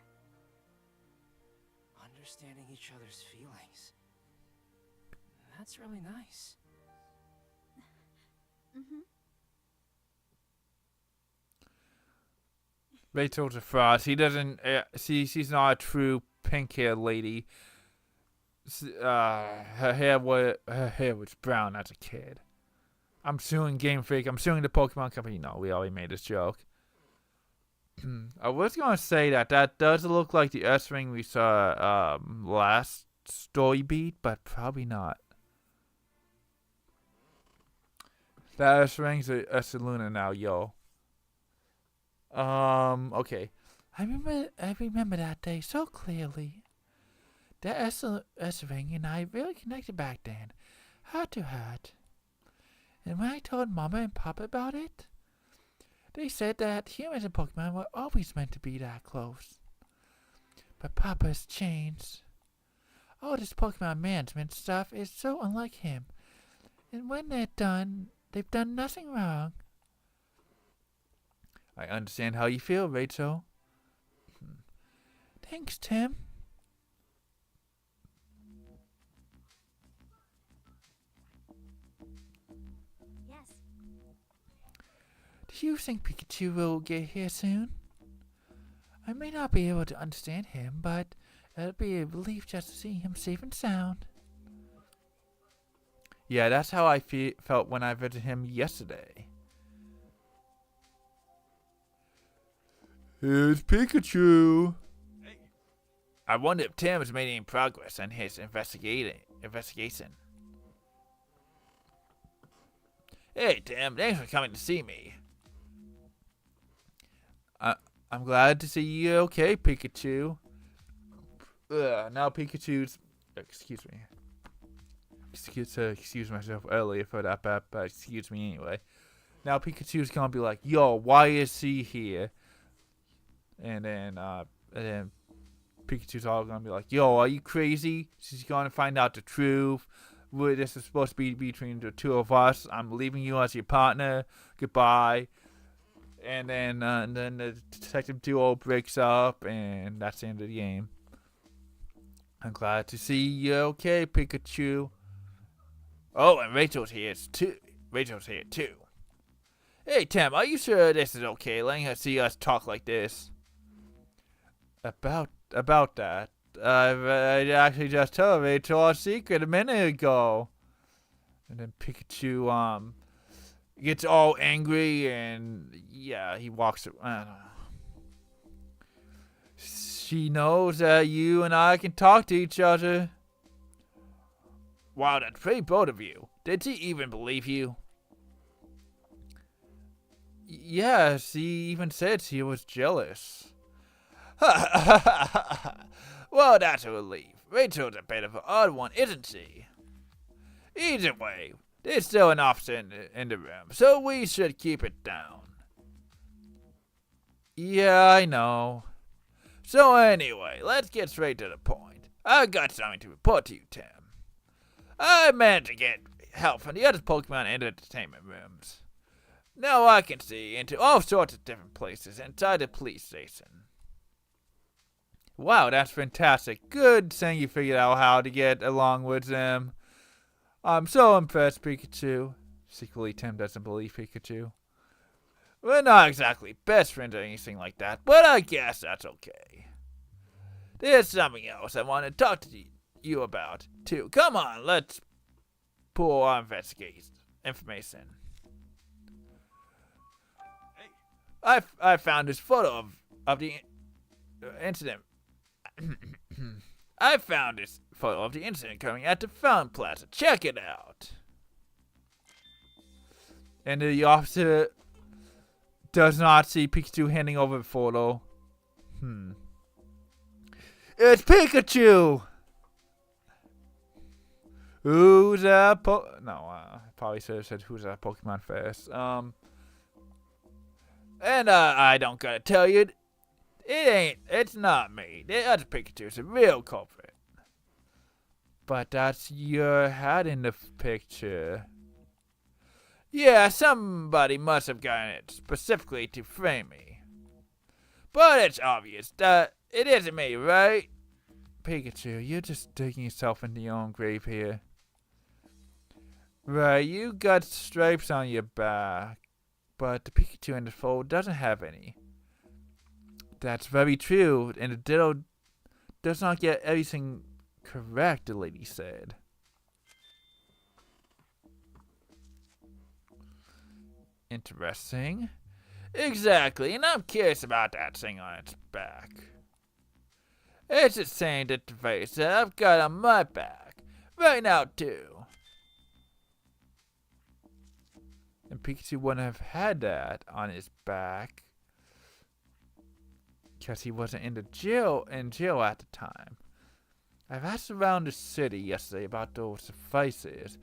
Speaker 2: Understanding each other's feelings. That's really nice.
Speaker 1: Rachel's a fraud. She doesn't. She's not a true pink-haired lady. Her hair was brown as a kid. I'm suing Game Freak. I'm suing the Pokemon Company. No, we already made this joke. I was gonna say that does look like the S ring we saw last story beat, but probably not. That S ring's a Luna now, yo. Okay. I remember that day so clearly. That S ring and I really connected back then, heart to heart. And when I told Mama and Papa about it, they said that humans and Pokemon were always meant to be that close. But Papa's changed. All this Pokemon management stuff is so unlike him. And when they're done, they've done nothing wrong. I understand how you feel, Rachel. Thanks, Tim.
Speaker 3: Yes.
Speaker 1: Do you think Pikachu will get here soon? I may not be able to understand him, but it'll be a relief just to see him safe and sound. Yeah, that's how I felt when I visited him yesterday. Here's Pikachu. Hey. I wonder if Tim has made any progress on his investigation. Hey, Tim, thanks for coming to see me. I'm glad to see you okay, Pikachu. Now Pikachu's... Excuse me. Excuse myself earlier for that, but excuse me anyway. Now Pikachu's gonna be like, yo, why is he here? And then Pikachu's all gonna be like, yo, are you crazy? She's gonna find out the truth. This is supposed to be between the two of us. I'm leaving you as your partner. Goodbye. And then the detective duo breaks up, and that's the end of the game. I'm glad to see you okay, Pikachu. Oh, and Rachel's here too. Hey, Tim, are you sure this is okay? Letting her see us talk like this. About that. I actually just told Rachel our secret a minute ago. And then Pikachu gets all angry and yeah, he walks. I don't know. She knows that you and I can talk to each other. Wow, that's pretty bold of you. Did she even believe you? Yeah, she even said she was jealous. Well, that's a relief. Rachel's a bit of an odd one, isn't she? Either way, there's still an officer in the room, so we should keep it down. Yeah, I know. So anyway, let's get straight to the point. I got something to report to you, Tim. I managed to get help from the other Pokemon and entertainment rooms. Now I can see into all sorts of different places inside the police station. Wow, that's fantastic. Good saying you figured out how to get along with them. I'm so impressed, Pikachu. Secretly, Tim doesn't believe Pikachu. We're not exactly best friends or anything like that, but I guess that's okay. There's something else I want to talk to you about, too. Come on, let's pull our investigation information. I found this photo of the incident. I found this photo of the incident occurring at the Fountain Plaza. Check it out. And the officer does not see Pikachu handing over the photo. It's Pikachu! Who's that No, I probably should have said who's that Pokemon first. And I don't gotta tell you, it's not me. The other Pikachu's a real culprit. But that's your hat in the picture. Yeah, somebody must have gotten it specifically to frame me. But it's obvious that it isn't me, right? Pikachu, you're just digging yourself into your own grave here. Right, you got stripes on your back, but the Pikachu in the photo doesn't have any. That's very true, and the Ditto does not get everything correct, the lady said. Interesting. Exactly, and I'm curious about that thing on its back. It's the same device that I've got on my back right now, too. And Pikachu wouldn't have had that on his back because he wasn't in jail at the time. I've asked around the city yesterday about those devices.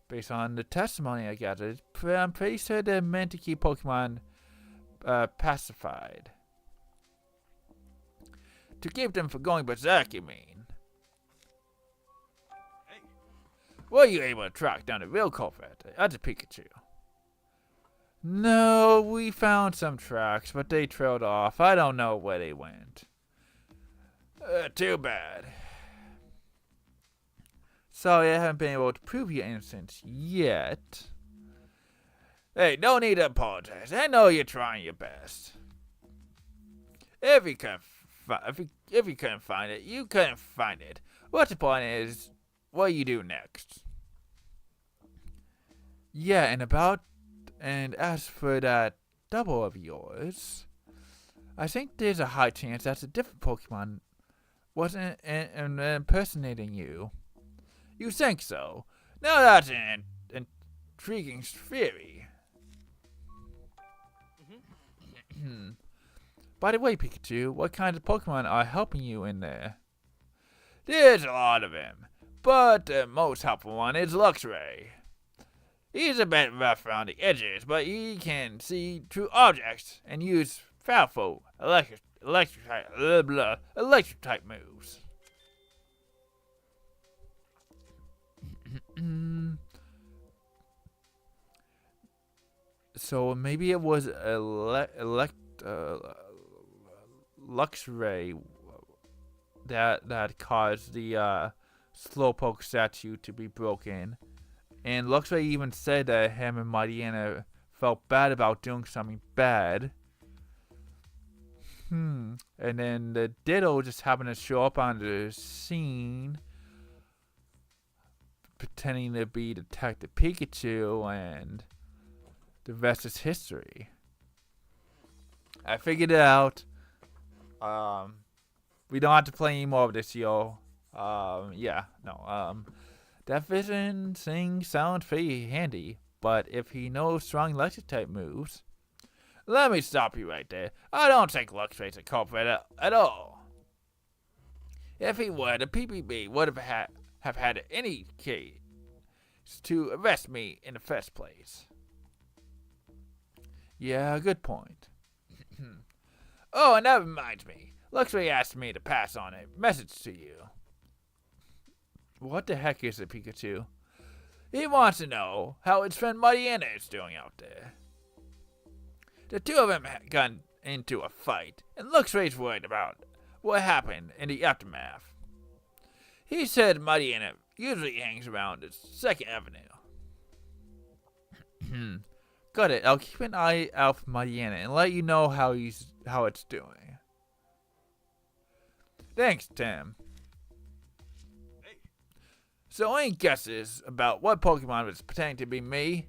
Speaker 1: Based on the testimony I gathered, I'm pretty sure they're meant to keep Pokemon pacified. To keep them from going berserk, you mean? Hey. Were you able to track down the real culprit, the other Pikachu? No, we found some tracks, but they trailed off. I don't know where they went. Too bad. Sorry, I haven't been able to prove your innocence yet. Hey, no need to apologize. I know you're trying your best. If you couldn't find it, you couldn't find it. What the point is, what you do next? Yeah, and as for that double of yours, I think there's a high chance that's a different Pokemon wasn't impersonating you. You think so? Now that's an intriguing theory. By the way, Pikachu, what kinds of Pokemon are helping you in there? There's a lot of them, but the most helpful one is Luxray. He's a bit rough around the edges, but he can see through objects and use powerful electric type moves. So maybe it was Luxray that caused the Slowpoke statue to be broken. And Luxray even said that him and Mighty Anna felt bad about doing something bad. And then the Ditto just happened to show up on the scene, pretending to be Detective Pikachu, and the rest is history. I figured it out. We don't have to play any more of this, yo. That vision thing sounds pretty handy, but if he knows strong electric type moves, Let me stop you right there. I don't think Luxray's a culprit at all. If he were, the PPB would have had any case to arrest me in the first place. Yeah, good point. Oh, and that reminds me. Luxray asked me to pass on a message to you. What the heck is it, Pikachu? He wants to know how his friend Mariana is doing out there. The two of them got into a fight, and Luxray's worried about what happened in the aftermath. He said Mariana usually hangs around the 2nd Avenue. Got it. I'll keep an eye out for Mariana and let you know how it's doing. Thanks, Tim. Hey. So any guesses about what Pokemon was pretending to be me?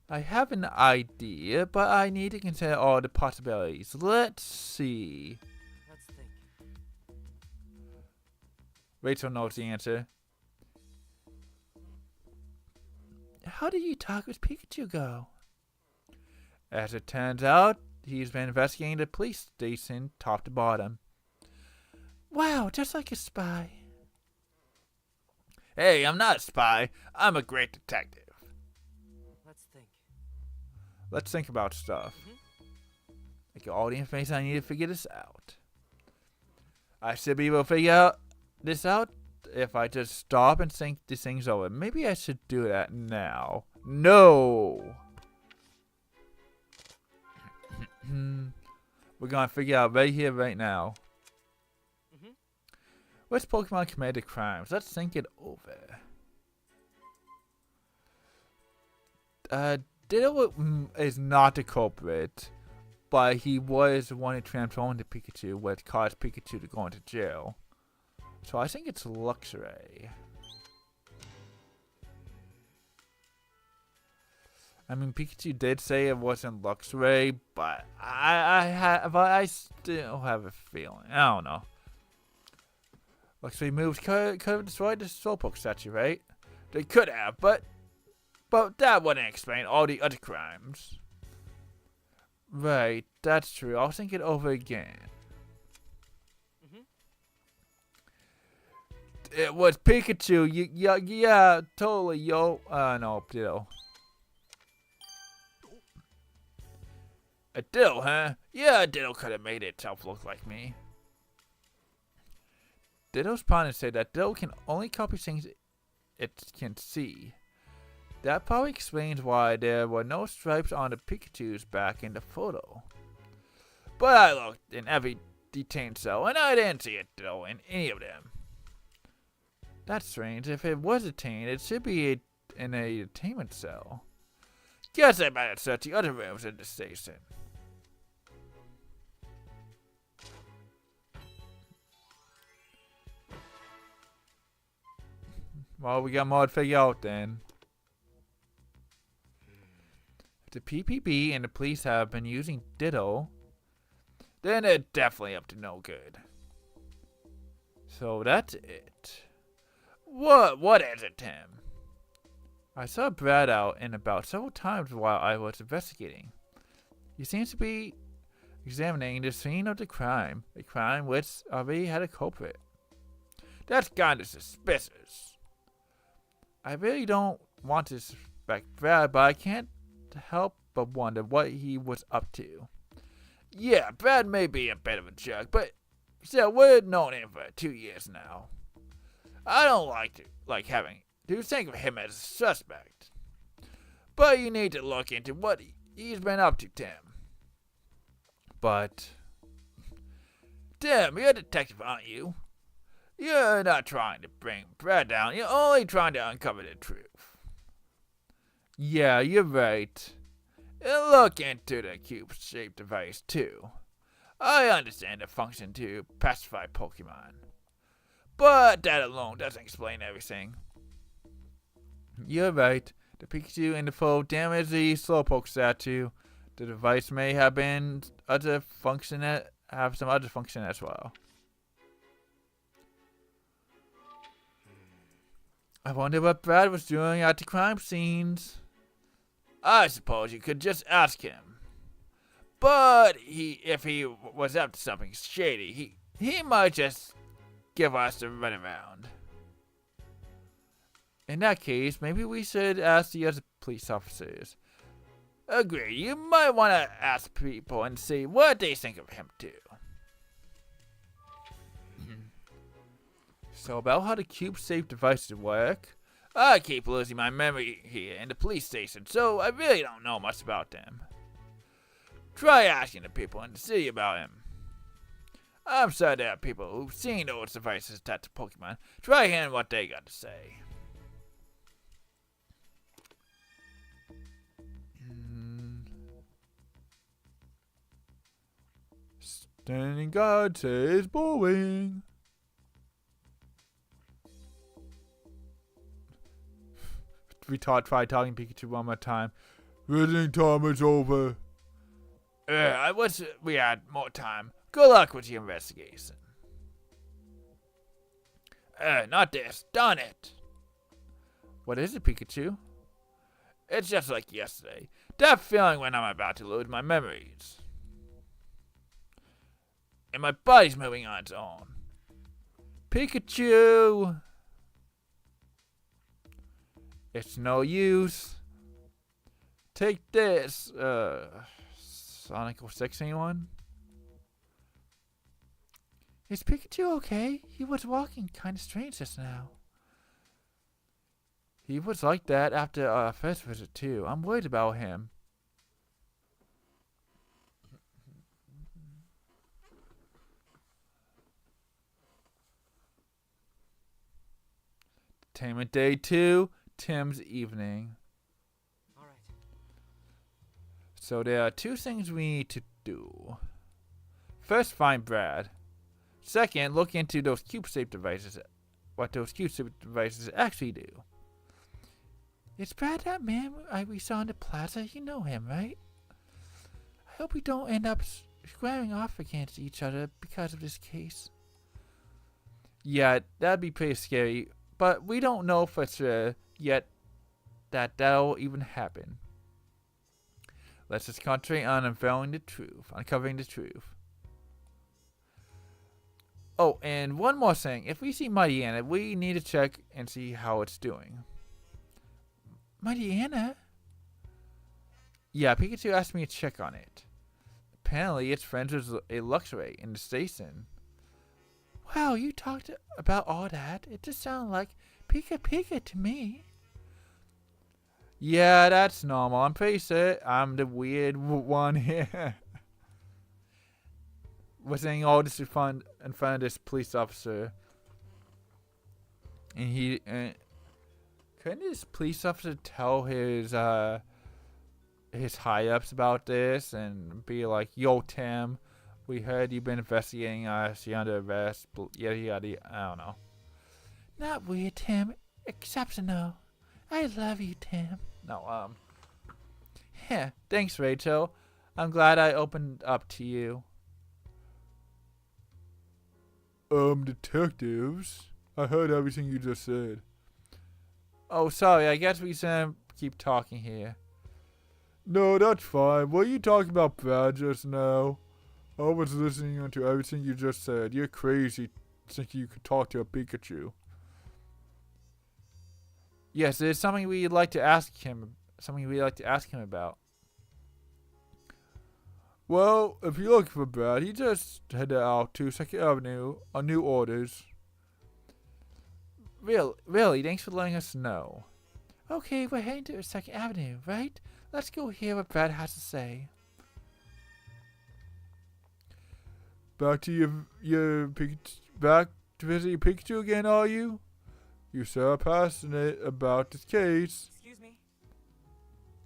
Speaker 1: I have an idea, but I need to consider all the possibilities. Let's see.
Speaker 2: Let's think.
Speaker 1: Rachel knows the answer. How did you talk with Pikachu go? As it turns out, he's been investigating the police station top to bottom. Wow, just like a spy. Hey, I'm not a spy. I'm a great detective.
Speaker 2: Let's think.
Speaker 1: Let's think about stuff. I get all the information I need to figure this out. I should be able to figure this out if I just stop and think these things over. Maybe I should do that now. No! We're gonna figure out right here, right now. Which Pokemon committed crimes? Let's think it over. Ditto is not the culprit, but he was the one who transformed into Pikachu, which caused Pikachu to go into jail. So I think it's Luxray. I mean, Pikachu did say it wasn't Luxray, but I still have a feeling. I don't know. Luxray moves could have destroyed the Slowpoke statue, right? They could have, but that wouldn't explain all the other crimes. Right, that's true. I'll think it over again. It was Pikachu. Yeah, totally, yo. No, Ditto. A Ditto, huh? Yeah, a Ditto could have made itself look like me. Ditto's partner said that Ditto can only copy things it can see. That probably explains why there were no stripes on the Pikachu's back in the photo. But I looked in every detained cell, and I didn't see a Ditto in any of them. That's strange. If it was detained, it should be in a detainment cell. Guess I better search the other rooms in the station. Well, we got more to figure out then. If the PPB and the police have been using Ditto, then they're definitely up to no good. So that's it. What is it, Tim? I saw Brad out and about several times while I was investigating. He seems to be examining the scene of the crime, a crime which already had a culprit. That's kinda suspicious. I really don't want to suspect Brad, but I can't help but wonder what he was up to. Yeah, Brad may be a bit of a jerk, but still, we've known him for 2 years now. I don't like having to think of him as a suspect. But you need to look into what he's been up to, Tim. But Tim, you're a detective, aren't you? You're not trying to bring Brad down. You're only trying to uncover the truth. Yeah, you're right. And look into the cube-shaped device, too. I understand the function to pacify Pokemon. But that alone doesn't explain everything. You're right. The Pikachu and the foe damaged the Slowpoke statue. The device may have been have some other function as well. I wonder what Brad was doing at the crime scenes. I suppose you could just ask him. But if he was up to something shady, he might just give us a runaround. In that case, maybe we should ask the other police officers. Agree, you might want to ask people and see what they think of him too. So about how the cube-safe devices work, I keep losing my memory here in the police station, so I really don't know much about them. Try asking the people in the city about him. I'm sure there are people who've seen those devices attached to Pokemon. Try hearing what they got to say. Standing guard says boring. Try talking Pikachu one more time. Visiting time is over. I wish we had more time. Good luck with your investigation. Not this. Darn it. What is it, Pikachu? It's just like yesterday. That feeling when I'm about to lose my memories. And my body's moving on its own. Pikachu! It's no use. Take this. Sonic 06, anyone? Is Pikachu okay? He was walking kind of strange just now. He was like that after our first visit too. I'm worried about him. Entertainment Day 2, Tim's Evening.
Speaker 2: Alright.
Speaker 1: So there are two things we need to do. First, find Brad. Second, look into those cube-safe devices. What those cube-safe devices actually do. Is Brad that man we saw in the plaza? You know him, right? I hope we don't end up squaring off against each other because of this case. Yeah, that'd be pretty scary. But we don't know for sure yet that'll even happen. Let's just concentrate on uncovering the truth. Oh, and one more thing. If we see Mighty Anna, we need to check and see how it's doing. Mighty Anna? Yeah, Pikachu asked me to check on it. Apparently, its friends was a luxury in the station. Wow, you talked about all that. It just sounded like Pika to me. Yeah, that's normal. I'm pretty sure I'm the weird one here. Was saying all this in front of this police officer. And he... couldn't this police officer tell his high-ups about this and be like, yo, Tim, we heard you've been investigating us, you're under arrest, yada yada, I don't know. Not weird, Tim. Exceptional. I love you, Tim. No, yeah, thanks, Rachel. I'm glad I opened up to you. Detectives? I heard everything you just said. Oh, sorry, I guess we shouldn't keep talking here. No, that's fine. Were you talking about Brad just now? I was listening to everything you just said. You're crazy thinking you could talk to a Pikachu. Yes, there's something we'd like to ask him. About. Well, if you're looking for Brad, he just headed out to 2nd Avenue on new orders. Really? Thanks for letting us know. Okay, we're heading to 2nd Avenue, right? Let's go hear what Brad has to say. Back to your back to visit your Pikachu again, are you? You so passionate about this case.
Speaker 2: Excuse me?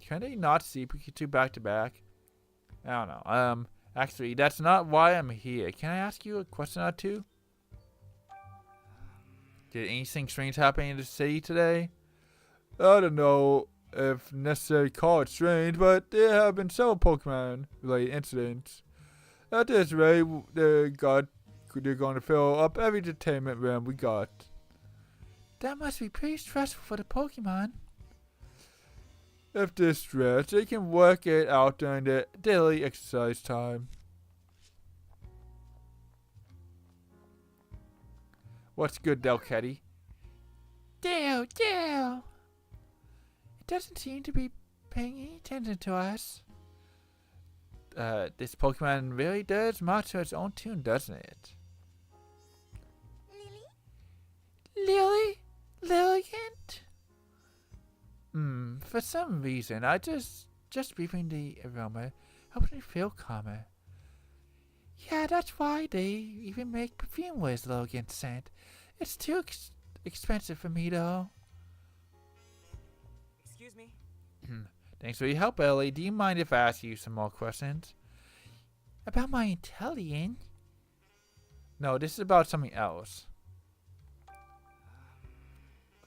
Speaker 1: Can they not see Pikachu back to back? I don't know. Actually, that's not why I'm here. Can I ask you a question or two? Did anything strange happen in the city today? I don't know if necessarily call it strange, but there have been several Pokemon-related incidents. At this rate, they're going to fill up every entertainment room we got. That must be pretty stressful for the Pokemon. If they're stressed, they can work it out during their daily exercise time. What's good, Delcatty? Dale! It doesn't seem to be paying any attention to us. This Pokemon really does march to its own tune, doesn't it? Lily? Lilligant? For some reason, I just breathing the aroma helps me feel calmer. Yeah, that's why they even make perfume with Lilligant scent. It's too expensive for me, though.
Speaker 2: Excuse me?
Speaker 1: Thanks for your help, Ellie. Do you mind if I ask you some more questions? About my intelligence? No, this is about something else.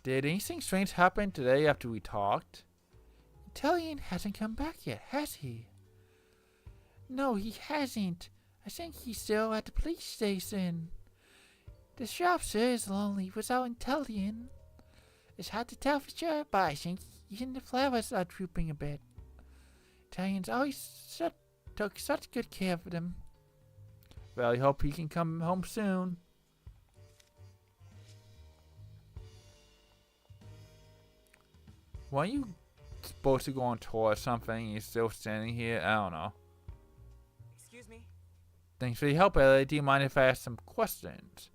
Speaker 1: Did anything strange happen today after we talked? Intelligent hasn't come back yet, has he? No, he hasn't. I think he's still at the police station. The shop sure is lonely without Intelligent. It's hard to tell for sure, but I think even the flowers are drooping a bit. Italians always took such good care of them. Well, I hope he can come home soon. Why are you supposed to go on tour or something? You're still standing here? I don't know.
Speaker 2: Excuse me?
Speaker 1: Thanks for your help, Ellie. Do you mind if I ask some questions?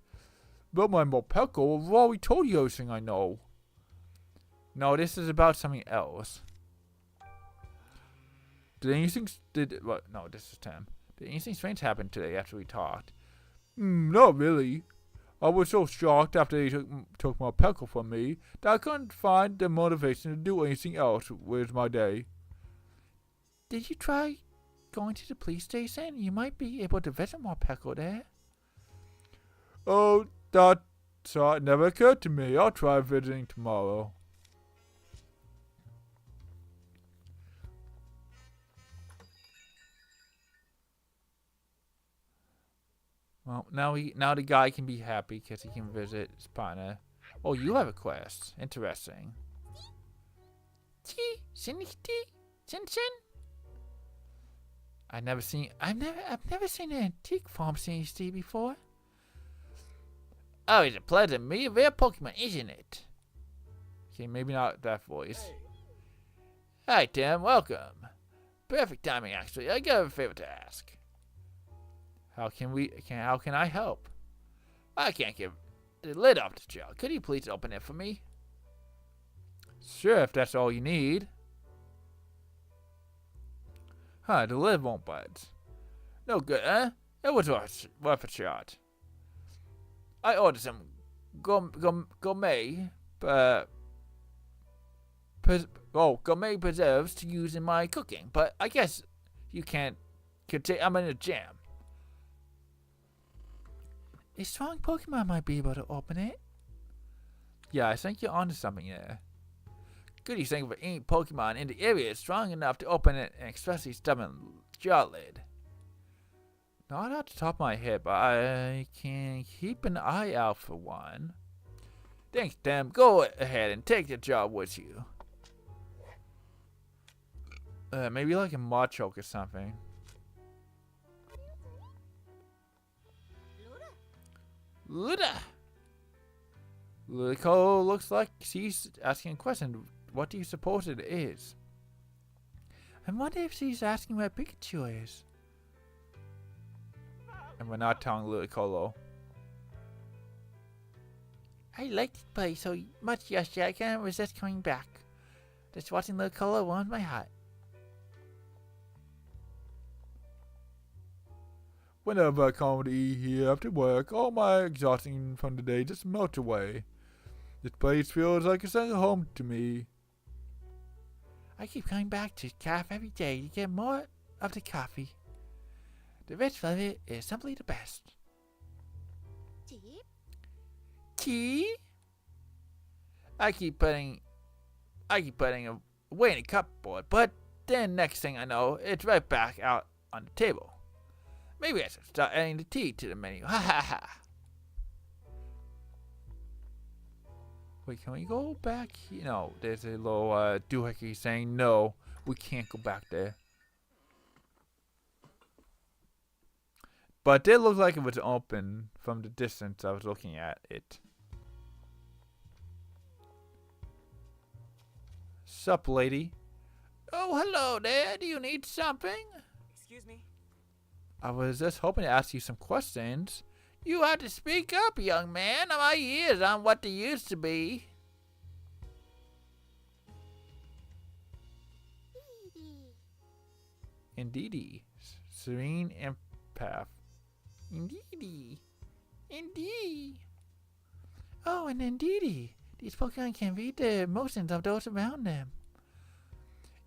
Speaker 1: About my Morpeko, I've already told you everything I know. No, this is about something else. No, this is Tim. Did anything strange happen today after we talked? Not really. I was so shocked after they took my Morpeko from me that I couldn't find the motivation to do anything else with my day. Did you try going to the police station? You might be able to visit Morpeko there. Oh, that thought never occurred to me. I'll try visiting tomorrow. Well, now the guy can be happy because he can visit his partner. Oh, you have a quest. Interesting. I've never seen an antique farm CHD before. Oh, it's a pleasant meet a rare Pokemon, isn't it? Okay, maybe not that voice. Hi, Tim. Welcome. Perfect timing, actually. I got a favor to ask. How can I help? I can't get the lid off the jar. Could you please open it for me? Sure, if that's all you need. Huh, the lid won't budge. No good, huh? It was worth a shot. I ordered some gourmet preserves to use in my cooking, but I guess you can't I'm in a jam. A strong Pokemon might be able to open it. Yeah, I think you're onto something there. Good, you think of any Pokemon in the area is strong enough to open it, and especially stubborn jar lid. Not off the top of my head, but I can keep an eye out for one. Thanks, Tim. Go ahead and take the jar with you. Maybe like a Machoke or something. Luda! Ludico looks like she's asking a question. What do you suppose it is? I wonder if she's asking where Pikachu is. And we're not telling Ludicolo. I liked this place so much yesterday I can't resist coming back. Just watching Ludicolo warms my heart. Whenever I come to eat here after work, all my exhaustion from the day just melts away. This place feels like a second home to me. I keep coming back to Calf every day to get more of the coffee. The rich flavor is simply the best. Tea? I keep putting it away in the cupboard, but then next thing I know, it's right back out on the table. Maybe I should start adding the tea to the menu. Ha ha ha. Wait, can we go back? No, there's a little doohickey saying no, we can't go back there. But it did look like it was open from the distance I was looking at it. Sup, lady? Oh, hello there. Do you need something?
Speaker 2: Excuse me?
Speaker 1: I was just hoping to ask you some questions. You have to speak up, young man. My ears aren't what they used to be. Indeedy. Serene empath. Indeedy. Indeed. Oh, and indeedy. These Pokemon can read the emotions of those around them.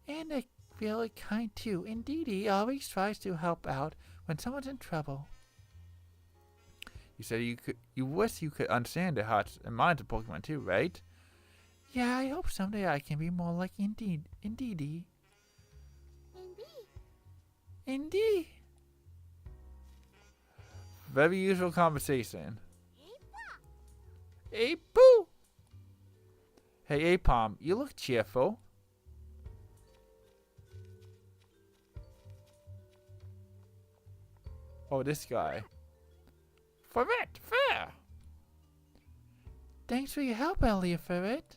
Speaker 1: And they're really kind too. Indeedy always tries to help out when someone's in trouble. You said you wish you could understand the hearts and minds of Pokemon too, right? Yeah, I hope someday I can be more like Indeedy. Indeed. Very usual conversation. Hey, boo! Hey, Apom, you look cheerful. Oh, this guy. Ferret, fair. Thanks for your help, Elliot Ferret.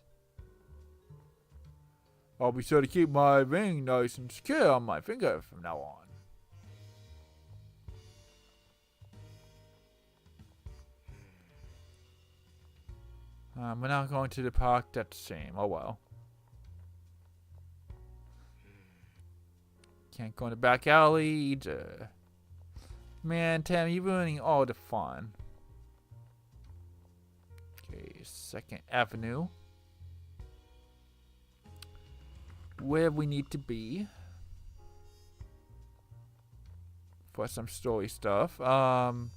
Speaker 1: I'll be sure to keep my ring nice and secure on my finger from now on. We're not going to the park. That's a shame. Oh well. Can't go in the back alley either. Man, Tam, you're ruining all the fun. Okay, 2nd Avenue. Where we need to be. For some story stuff. Oh,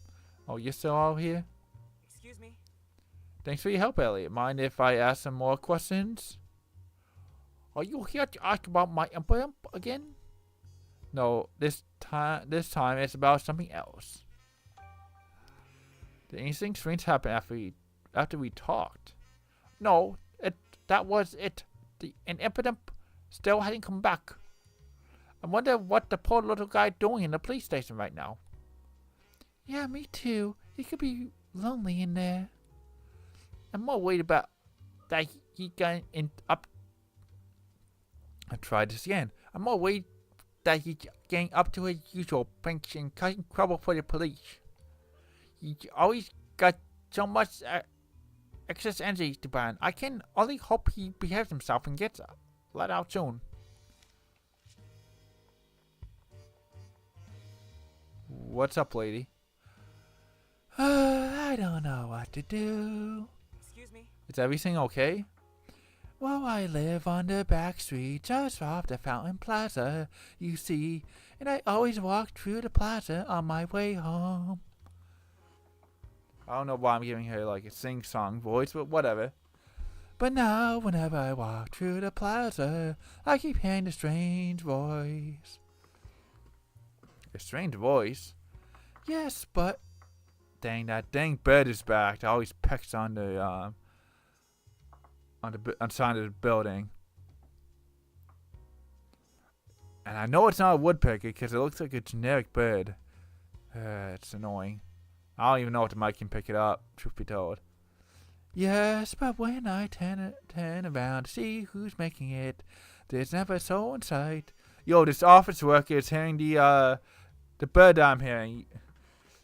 Speaker 1: you're still out here?
Speaker 2: Excuse me?
Speaker 1: Thanks for your help, Elliot. Mind if I ask some more questions? Are you here to ask about my imp again? No, this time it's about something else. Did anything strange happen after we talked? No, that was it. An impotent still hadn't come back. I wonder what the poor little guy doing in the police station right now. Yeah, me too. He could be lonely in there. I'm more worried about that he got up. I tried this again. I'm more worried that he's getting up to his usual pranks and causing trouble for the police. He always got so much excess energy to burn. I can only hope he behaves himself and gets let out soon. What's up, lady? I don't know what to do.
Speaker 2: Excuse me?
Speaker 1: Is everything okay? Well, I live on the back street just off the Fountain Plaza, you see, and I always walk through the plaza on my way home. I don't know why I'm giving her like a sing-song voice, but whatever. But now, whenever I walk through the plaza, I keep hearing a strange voice. A strange voice? Yes, but... Dang, that dang bird is back. It always pecks on the side of the building. And I know it's not a woodpecker because it looks like a generic bird. It's annoying. I don't even know if the mic can pick it up, truth be told. Yes, but when I turn around to see who's making it, there's never a soul in sight. Yo, this office worker is hearing the bird I'm hearing.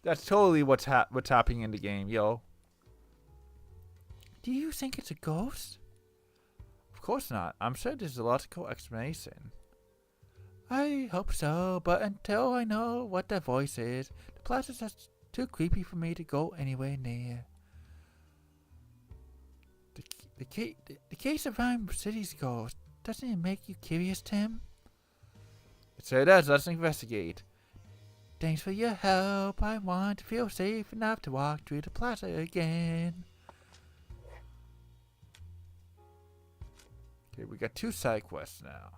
Speaker 1: That's totally what's happening in the game, yo. Do you think it's a ghost? Of course not. I'm sure there's a logical explanation. I hope so, but until I know what that voice is, the plaza's just too creepy for me to go anywhere near. The case of Rhyme City's ghost, doesn't it make you curious, Tim? It sure does. Let's investigate. Thanks for your help. I want to feel safe enough to walk through the plaza again. Okay, we got 2 side quests now.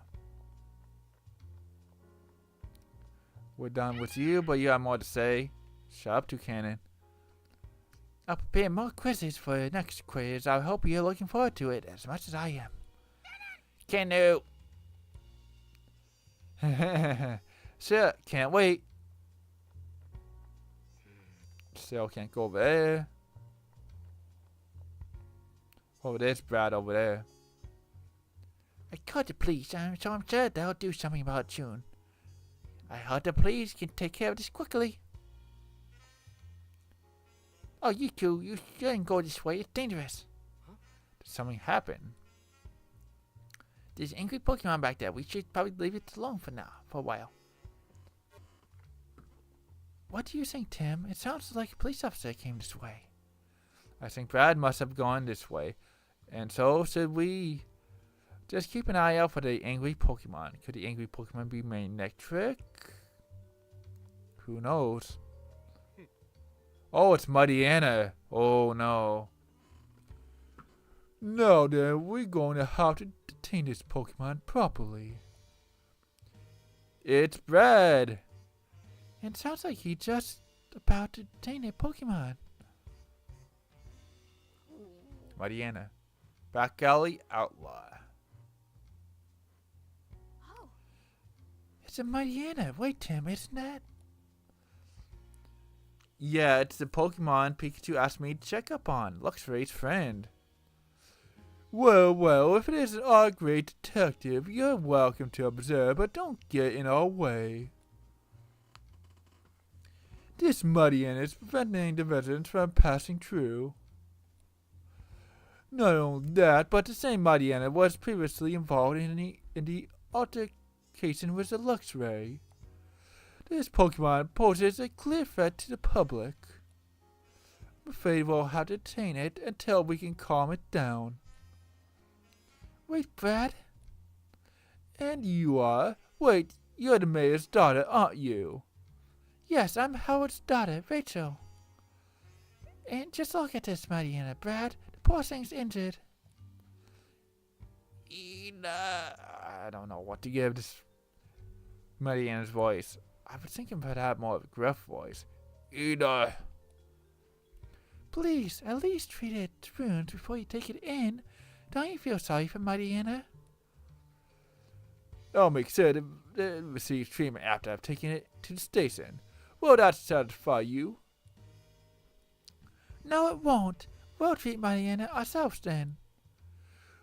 Speaker 1: We're done with you, but you have more to say. Shut up, Toucanon. I'll prepare more quizzes for the next quiz. I hope you're looking forward to it as much as I am. Canoe. Sure, can't wait. Still can't go over there. Oh, there's Brad over there. I called the police, so I'm sure they'll do something about it soon. I hope the police can take care of this quickly. Oh, you two, you shouldn't go this way. It's dangerous.
Speaker 2: Huh?
Speaker 1: Did something happen? There's an angry Pokemon back there. We should probably leave it alone for now, for a while. What do you think, Tim? It sounds like a police officer came this way. I think Brad must have gone this way. And so should we. Just keep an eye out for the angry Pokemon. Could the angry Pokemon be magnetic? Who knows? Oh, it's Muddy Anna. Oh, no. Now then, we're going to have to detain this Pokemon properly. It's Brad. It sounds like he's just about to detain a Pokemon. Muddy Anna. Back Alley Outlaw.
Speaker 3: Oh,
Speaker 1: It's a Mighty Anna. Wait, Tim, isn't that? Yeah, it's the Pokemon Pikachu asked me to check up on. Luxray's friend. Well, if it isn't our great detective, you're welcome to observe, but don't get in our way. This Muddy Anna is preventing the residents from passing through. Not only that, but the same Muddy Anna was previously involved in the altercation with the Luxray. This Pokemon poses a clear threat to the public. I'm afraid we'll have to detain it until we can calm it down. Wait, Brad? And you are? Wait, you're the mayor's daughter, aren't you? Yes, I'm Howard's daughter, Rachel. And just look at this, Mighty Anna, Brad. The poor thing's injured. I don't know what to give this Mighty Anna's voice. I was thinking about that more of a gruff voice. Ida. Please, at least treat its wounds before you take it in. Don't you feel sorry for Mighty Anna? I'll make sure to receive treatment after I've taken it to the station. Will that satisfy you? No, it won't. We'll treat Mighty Anna ourselves then.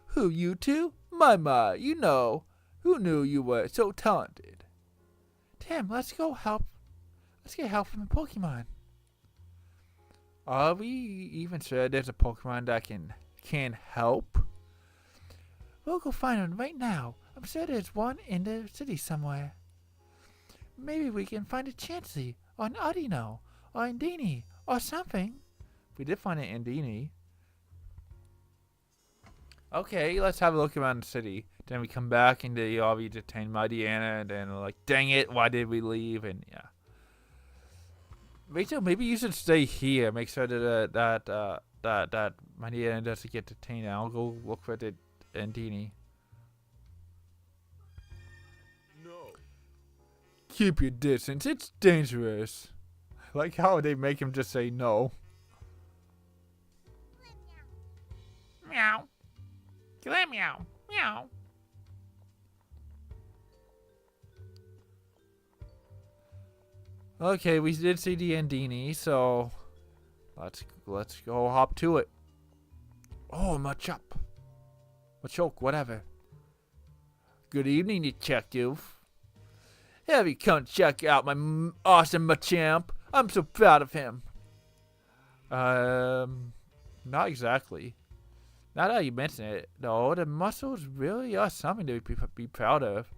Speaker 1: Who, you two? My, you know. Who knew you were so talented? Tim, let's go help. Let's get help from a Pokemon. Are we even sure there's a Pokemon that can help? We'll go find one right now. I'm sure there's one in the city somewhere. Maybe we can find a Chansey, or an Audino, or an Indini, or something. We did find an Indini. Okay, let's have a look around the city. Then we come back and they obviously detain Mighty Anna, and then we're like, dang it, why did we leave? And yeah. Rachel, maybe you should stay here. Make sure that Mighty Anna doesn't get detained. I'll go look for the Indini.
Speaker 4: No.
Speaker 1: Keep your distance. It's dangerous. I like how they make him just say no. Meow. Meow. Meow. Okay, we did see the Indini, so let's go hop to it. Oh, Machop. Machoke, whatever. Good evening, detective. Have you come to check out my awesome Machamp? I'm so proud of him. Not exactly. Now that you mention it, though, the muscles really are something to be proud of.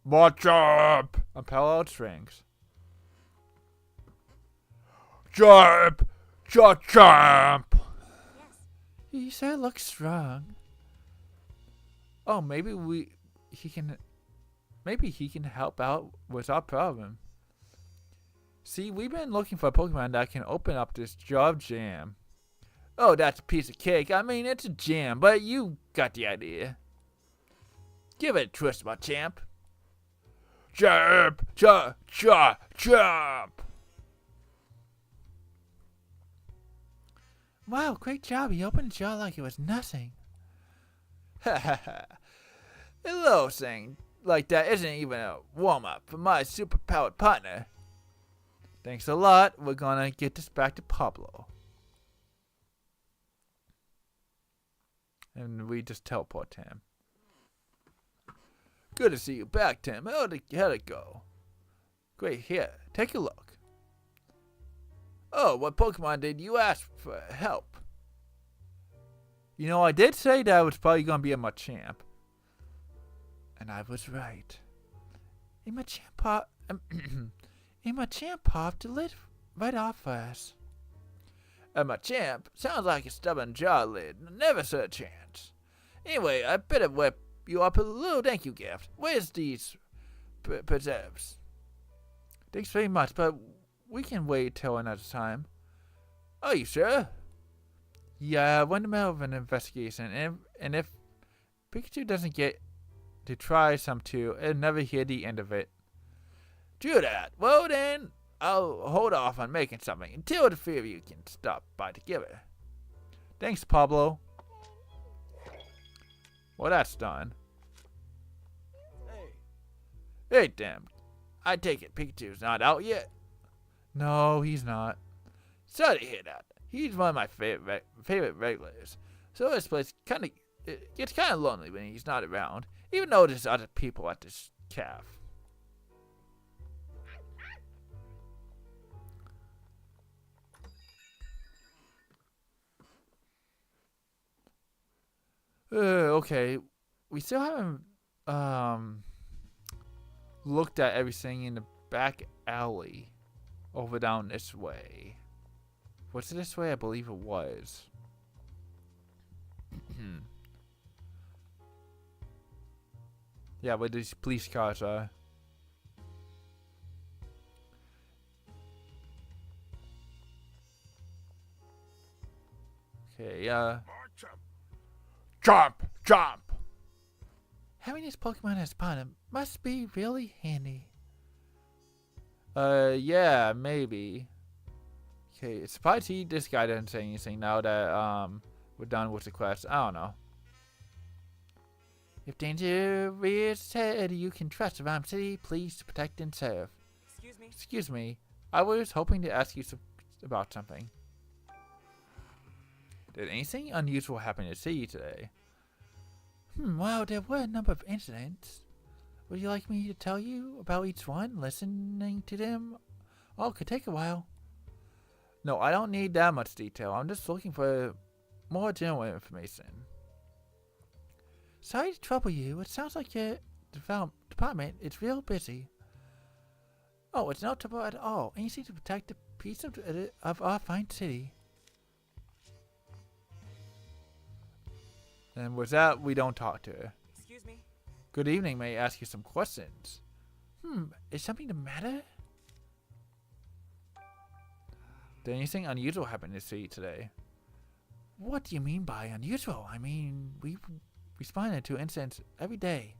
Speaker 1: Machamp! On parallel strings. Champ! Champ!
Speaker 3: yes.
Speaker 1: He sure looks strong. Oh, maybe he can help out with our problem. See, we've been looking for a Pokemon that can open up this job jam. Oh, that's a piece of cake. I mean, it's a jam, but you got the idea. Give it a twist, Machamp. Champ! Champ! Champ! Wow, great job. You opened the jar like it was nothing. Ha ha ha. A little thing like that isn't even a warm-up for my super-powered partner. Thanks a lot. We're gonna get this back to Pablo. And we just teleport to him. Good to see you back, Tim. How'd it go? Great, here, take a look. Oh, what Pokemon did you ask for help? You know, I did say that I was probably going to be a Machamp. And I was right. A Machamp popped the lid right off for us. A Machamp? Sounds like a stubborn jar lid. Never stood a chance. Anyway, I better whip you up a little thank you gift. Where's these preserves? Thanks very much, but we can wait till another time. Are you sure? Yeah, we're in the middle of an investigation, and if Pikachu doesn't get to try some too, it'll never hear the end of it. True that. Well then, I'll hold off on making something until the three of you can stop by together. Thanks, Pablo. Well, that's done. Hey, damn. I take it Pikachu's not out yet? No, he's not. Sorry to hear that. He's one of my favorite regulars. So this place gets kind of lonely when he's not around, even though there's other people at this caf. Okay. We still haven't looked at everything in the back alley over down this way. Was it this way? I believe it was. Yeah, where these police cars are. Okay, Jump! Having this Pokemon as partner must be really handy. Yeah, maybe. Okay, it's surprised this guy doesn't say anything now that, we're done with the quest. I don't know. If danger is said, you can trust Rhyme City, please to protect and serve.
Speaker 2: Excuse me?
Speaker 1: Excuse me. I was hoping to ask you about something. Did anything unusual happen in the city today? Well, there were a number of incidents. Would you like me to tell you about each one? Listening to them? Oh, it could take a while. No, I don't need that much detail. I'm just looking for more general information. Sorry to trouble you. It sounds like your department is real busy. Oh, it's not trouble at all. Anything to protect the peace of our fine city. And with that, we don't talk to her.
Speaker 2: Excuse me?
Speaker 1: Good evening. May I ask you some questions? Is something the matter? Did anything unusual happen in the city today? What do you mean by unusual? I mean, we responded to incidents every day.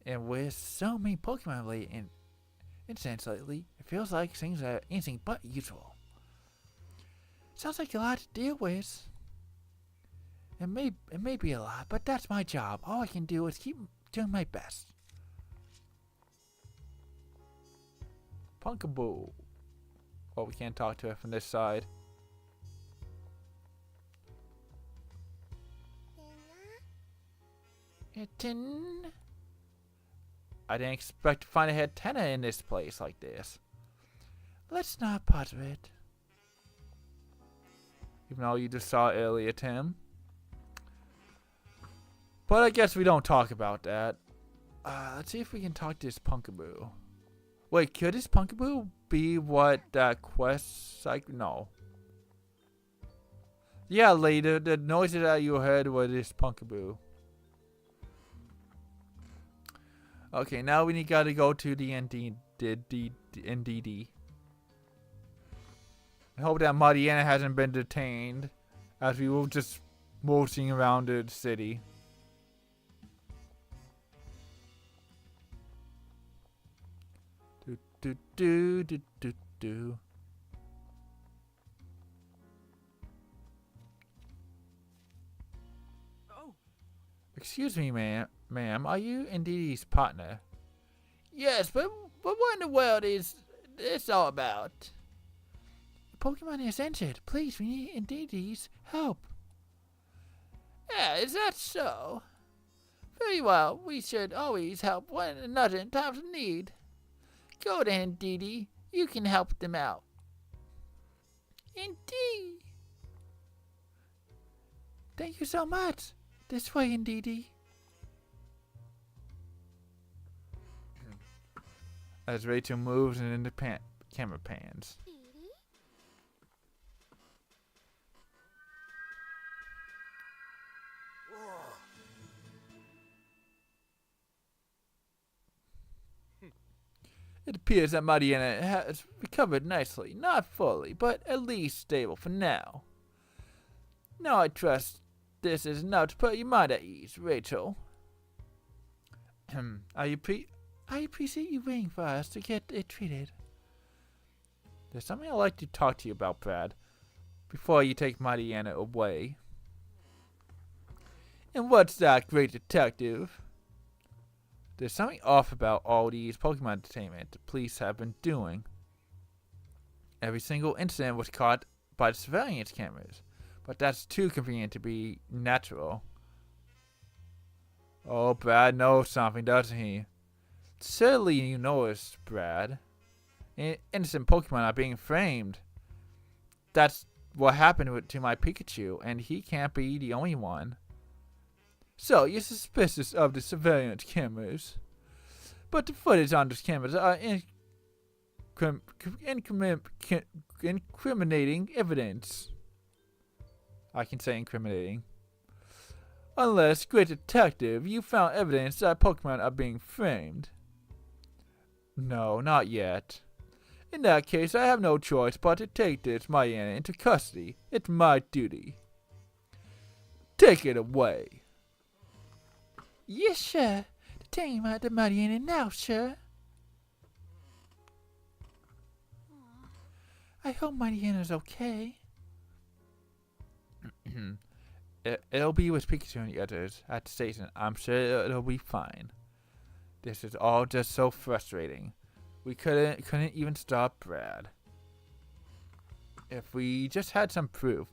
Speaker 1: And with so many Pokemon-related incidents lately, it feels like things are anything but usual. Sounds like a lot to deal with. It may be a lot, but that's my job. All I can do is keep doing my best. Punkaboo. Oh, we can't talk to her from this side. I didn't expect to find a head tenor in this place like this. Let's not bother it. Even though you just saw it earlier, Tim. But I guess we don't talk about that. Let's see if we can talk to this Punkaboo. Wait, could this Punkaboo be what that quest like? No. Yeah, later the noises that you heard were this Punkaboo. Okay, now we gotta go to the NDD. I hope that Mariana hasn't been detained, as we were just motoring around the city. Do. Excuse me, ma'am, are you Indeedee's partner? Yes, but what in the world is this all about? Pokemon is injured. Please, we need Indeedee's help. Yeah, is that so? Very well, we should always help one another in times of need. Go then, Indeedee. You can help them out. Indeed. Thank you so much. This way, Indeedee. As Rachel moves and into camera pans. It appears that Mariana has recovered nicely. Not fully, but at least stable for now. Now I trust this is enough to put your mind at ease, Rachel. I appreciate you waiting for us to get it treated. There's something I'd like to talk to you about, Brad, before you take Mariana away. And what's that, great detective? There's something off about all these Pokemon entertainment the police have been doing. Every single incident was caught by the surveillance cameras, but that's too convenient to be natural. Oh, Brad knows something, doesn't he? Certainly you noticed, Brad. Innocent Pokemon are being framed. That's what happened to my Pikachu, and he can't be the only one. So, you're suspicious of the surveillance cameras. But the footage on those cameras are incriminating evidence. I can say incriminating. Unless, great detective, you found evidence that Pokemon are being framed. No, not yet. In that case, I have no choice but to take this Mariana into custody. It's my duty. Take it away. Yes, sir. Detain the Mariana now, sir. I hope Mariana's okay. It'll be with Pikachu and the others at the station. I'm sure it'll be fine. This is all just so frustrating. We couldn't even stop Brad. If we just had some proof.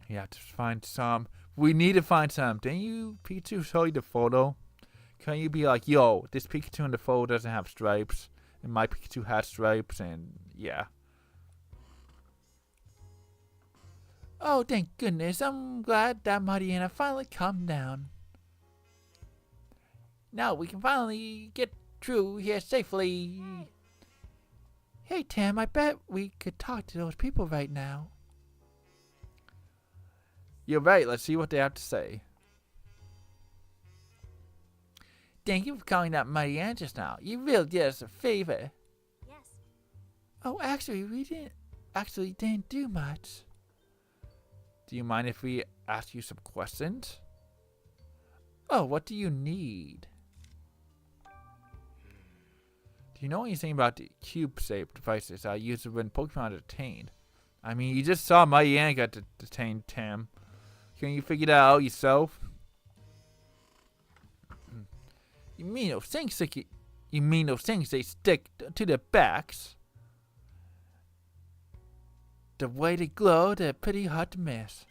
Speaker 1: We have to find some. We need to find some. Didn't you, Pikachu, show you the photo? Can you be like, yo, this Pikachu in the photo doesn't have stripes, and my Pikachu has stripes, and yeah. Oh, thank goodness. I'm glad that Mariana finally calmed down. Now we can finally get through here safely. Hey, Tim, I bet we could talk to those people right now. You're right. Let's see what they have to say. Thank you for calling that Mariana just now. You really did us a favor.
Speaker 3: Yes.
Speaker 1: Oh, actually, we didn't do much. Do you mind if we ask you some questions? Oh, what do you need? Do you know anything about the cube-shaped devices I use when Pokemon are detained? I mean, you just saw Mariana got detained, Tim. Can you figure that out yourself? You mean those things they stick to their backs? The way they glow, they're pretty hard to miss.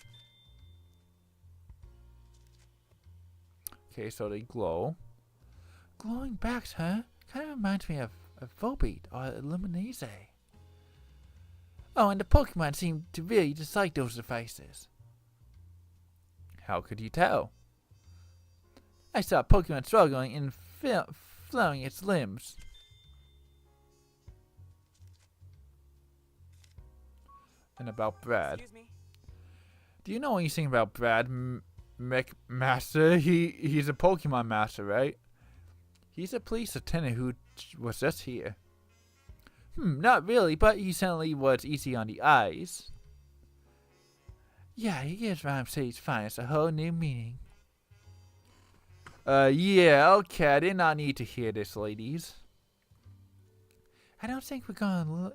Speaker 1: Okay, so they glow. Glowing backs, huh? Kind of reminds me of Volbeat or Luminese. Oh, and the Pokemon seem to really dislike those devices. How could you tell? I saw Pokemon struggling and flowing its limbs. And about Brad.
Speaker 2: Excuse me.
Speaker 1: Do you know anything about Brad McMaster? He's a Pokemon master, right? He's a police lieutenant who was just here. Not really, but he certainly was easy on the eyes. Yeah, he gives Rhyme City's finest a whole new meaning. Yeah, okay, I did not need to hear this, ladies. I don't think we're gonna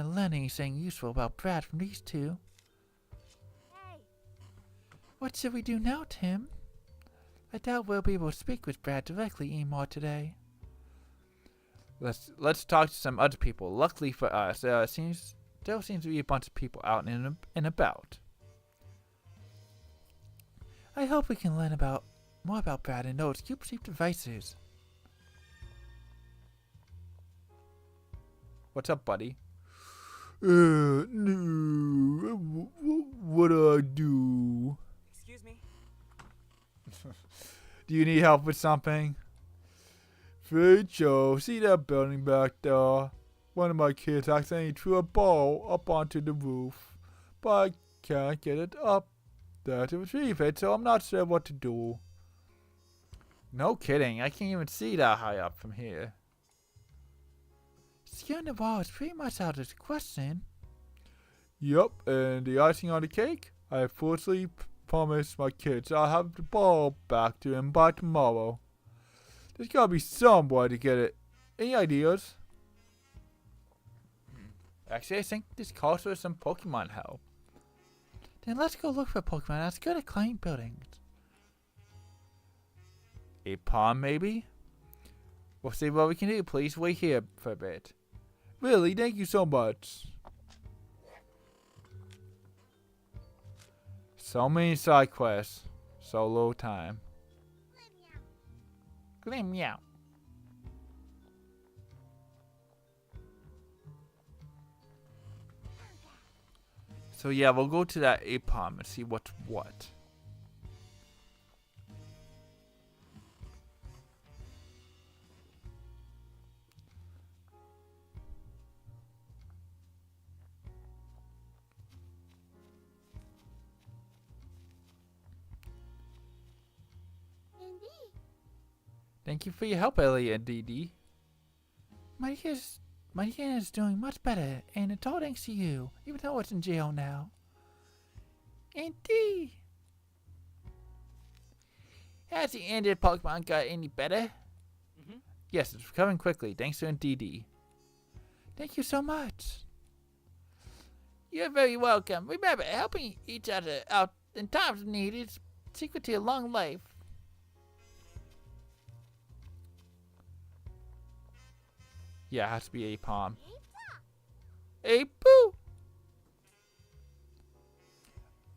Speaker 1: learn anything useful about Brad from these two.
Speaker 3: Hey.
Speaker 1: What should we do now, Tim? I doubt we'll be able to speak with Brad directly anymore today. Let's talk to some other people. Luckily for us, there seems to be a bunch of people out and about. I hope we can learn more about Brad and know its cube-shaped devices. What's up, buddy? No. What do I do?
Speaker 2: Excuse me.
Speaker 1: Do you need help with something? Joe, see that building back there? One of my kids accidentally threw a ball up onto the roof, but I can't get it up there to retrieve it, so I'm not sure what to do. No kidding, I can't even see that high up from here. Securing the ball is pretty much out of the question. Yup, and the icing on the cake? I foolishly promised my kids I'll have the ball back to them by tomorrow. There's gotta be some way to get it. Any ideas? Actually, I think this calls for some Pokemon help. Then let's go look for Pokemon that's good at climbing buildings. A pond, maybe? We'll see what we can do. Please wait here for a bit. Really, thank you so much. So many side quests. So little time. Meow. So yeah, we'll go to that APOM and see what's what. Thank you for your help, Ellie and DD. My kid is doing much better, and it's all thanks to you, even though it's in jail now. Indeed. Has the ended Pokemon got any better? Yes, it's recovering quickly, thanks to DD. Thank you so much. You're very welcome. Remember, helping each other out in times of need is secret to a long life. Yeah, it has to be a palm. A boo!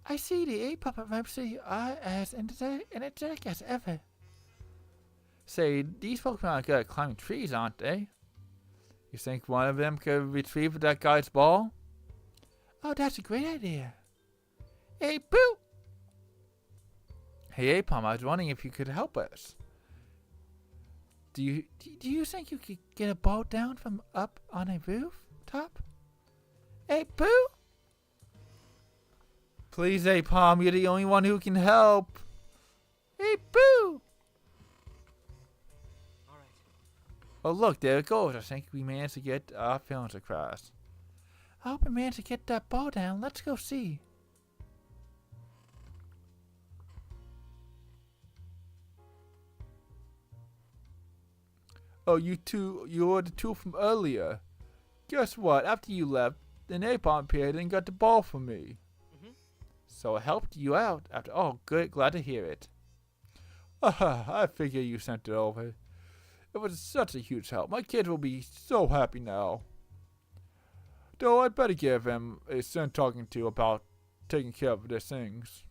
Speaker 1: I see the A puppet Rhapsody are as energetic as ever. Say, these Pokemon are good at climbing trees, aren't they? You think one of them could retrieve that guy's ball? Oh, that's a great idea. A boo! Hey, Apom, I was wondering if you could help us. Do you think you could get a ball down from up on a rooftop? Hey, Boo! Please, hey, Palm, you're the only one who can help. Hey, Boo!
Speaker 2: Alright.
Speaker 1: Oh, look, there it goes. I think we managed to get our feelings across. I hope we managed to get that ball down. Let's go see. Oh, you were the two from earlier. Guess what? After you left, the napalm appeared and got the ball from me. So I helped you out after. Oh, good. Glad to hear it. I figure you sent it over. It was such a huge help. My kids will be so happy now. Though I'd better give him a son talking to about taking care of their things.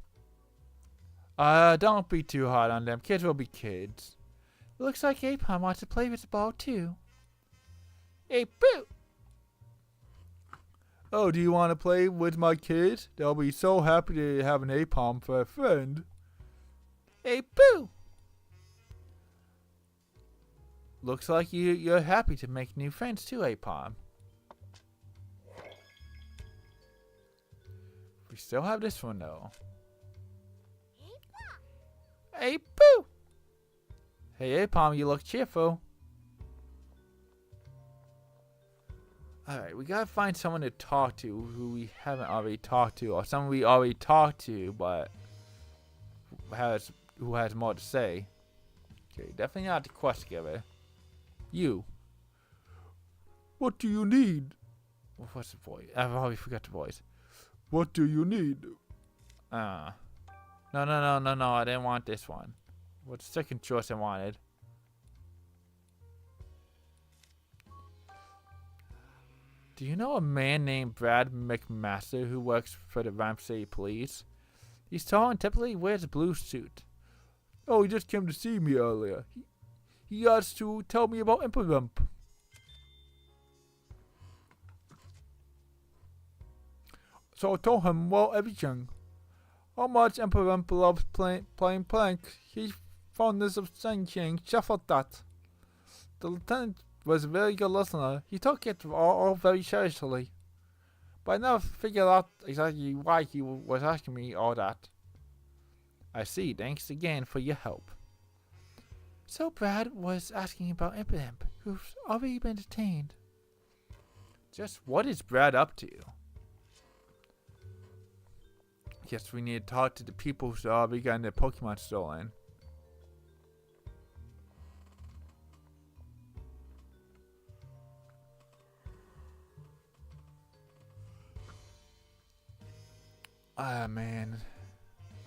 Speaker 1: Don't be too hard on them. Kids will be kids. Looks like Apom wants to play with the ball too. Hey, Boo! Oh, do you want to play with my kids? They'll be so happy to have an Apom for a friend. Hey, Boo! Looks like you're happy to make new friends too, Apom. We still have this one though. Hey, Boo! Hey, Apom, you look cheerful. Alright, we gotta find someone to talk to who we haven't already talked to, or someone we already talked to, but who has more to say. Okay, definitely not the quest giver. You. What do you need? What's the voice? I've already forgot the voice. What do you need? No, I didn't want this one. What's the second choice I wanted? Do you know a man named Brad McMaster who works for the Rhyme City Police? He's tall and typically wears a blue suit. Oh, he just came to see me earlier. He asked to tell me about Imperump. So I told him, well, everything. How much Imperump loves playing pranks. He found this thing, shuffled that. The lieutenant was a very good listener. He took it all very seriously. But I never figured out exactly why he was asking me all that. I see. Thanks again for your help. So Brad was asking about Imperump, who's already been detained. Just what is Brad up to? Yes, we need to talk to the people who already gotten their Pokemon stolen. Ah, man.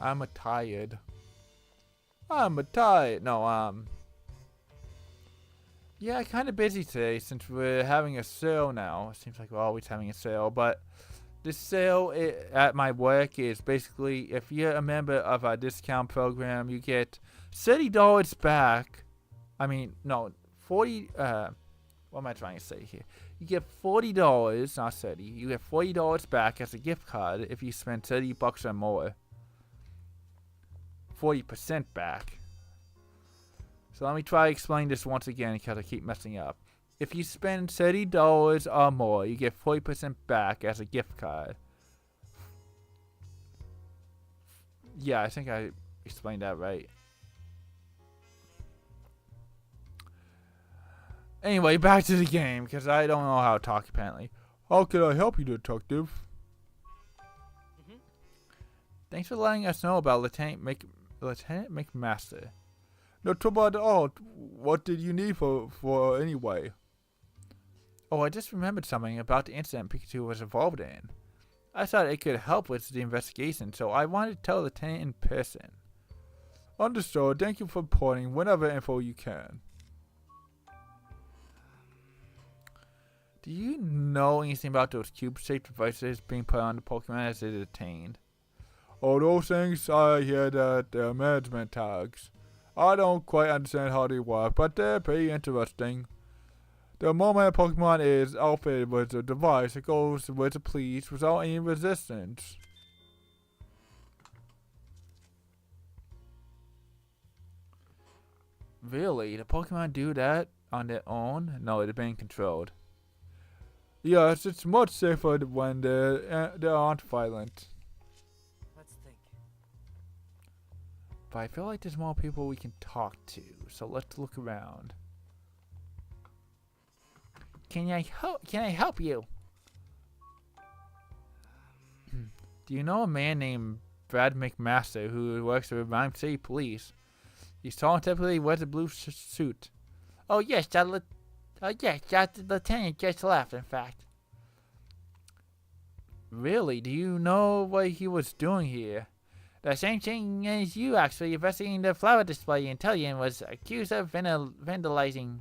Speaker 1: I'm tired. No, yeah, kind of busy today since we're having a sale now. It seems like we're always having a sale, but this sale at my work is basically if you're a member of our discount program, you get $30 back. I mean, no, 40. What am I trying to say here? You get $40, not 30. You get $40 back as a gift card if you spend $30 or more. 40% back. So let me try to explain this once again because I keep messing up. If you spend $30 or more, you get 40% back as a gift card. Yeah, I think I explained that right. Anyway, back to the game, because I don't know how to talk, apparently. How can I help you, Detective? Thanks for letting us know about Lieutenant McMaster. No trouble at all. What did you need for anyway? Oh, I just remembered something about the incident Pikachu was involved in. I thought it could help with the investigation, so I wanted to tell the Lieutenant in person. Understood. Thank you for reporting whenever info you can. Do you know anything about those cube-shaped devices being put on the Pokemon as they're detained? Oh, those things, I hear that they're management tags. I don't quite understand how they work, but they're pretty interesting. The moment a Pokemon is outfitted with a device, it goes with the police without any resistance. Really? The Pokemon do that on their own? No, they're being controlled. Yes, it's much safer when they aren't violent.
Speaker 2: Let's think.
Speaker 1: But I feel like there's more people we can talk to, so let's look around. Can I help you? Do you know a man named Brad McMaster who works for Rhyme City Police? He's tall and typically wears a blue suit. Oh yes, that lieutenant just left, in fact. Really? Do you know what he was doing here? The same thing as you, actually, investigating the flower display Intellion was accused of vandalizing.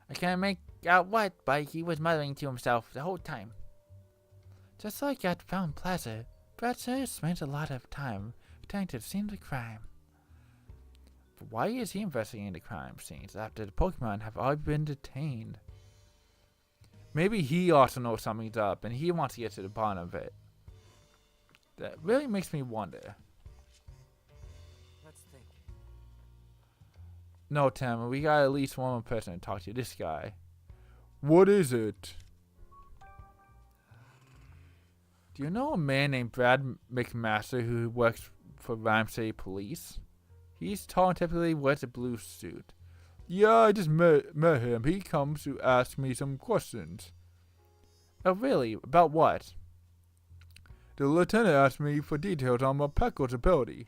Speaker 1: I can't make out what, but he was muttering to himself the whole time. Just like at Fountain Plaza, Brad Sir spent a lot of time trying to see the crime. But why is he investigating the crime scenes after the Pokemon have all been detained? Maybe he also knows something's up and he wants to get to the bottom of it. That really makes me wonder.
Speaker 2: Let's think.
Speaker 1: No, Tim, we got at least one more person to talk to. This guy. What is it? Do you know a man named Brad McMaster who works for Rhyme City Police? He's tall and typically wears a blue suit. Yeah, I just met him. He comes to ask me some questions. Oh, really? About what? The lieutenant asked me for details on my Pecco's ability.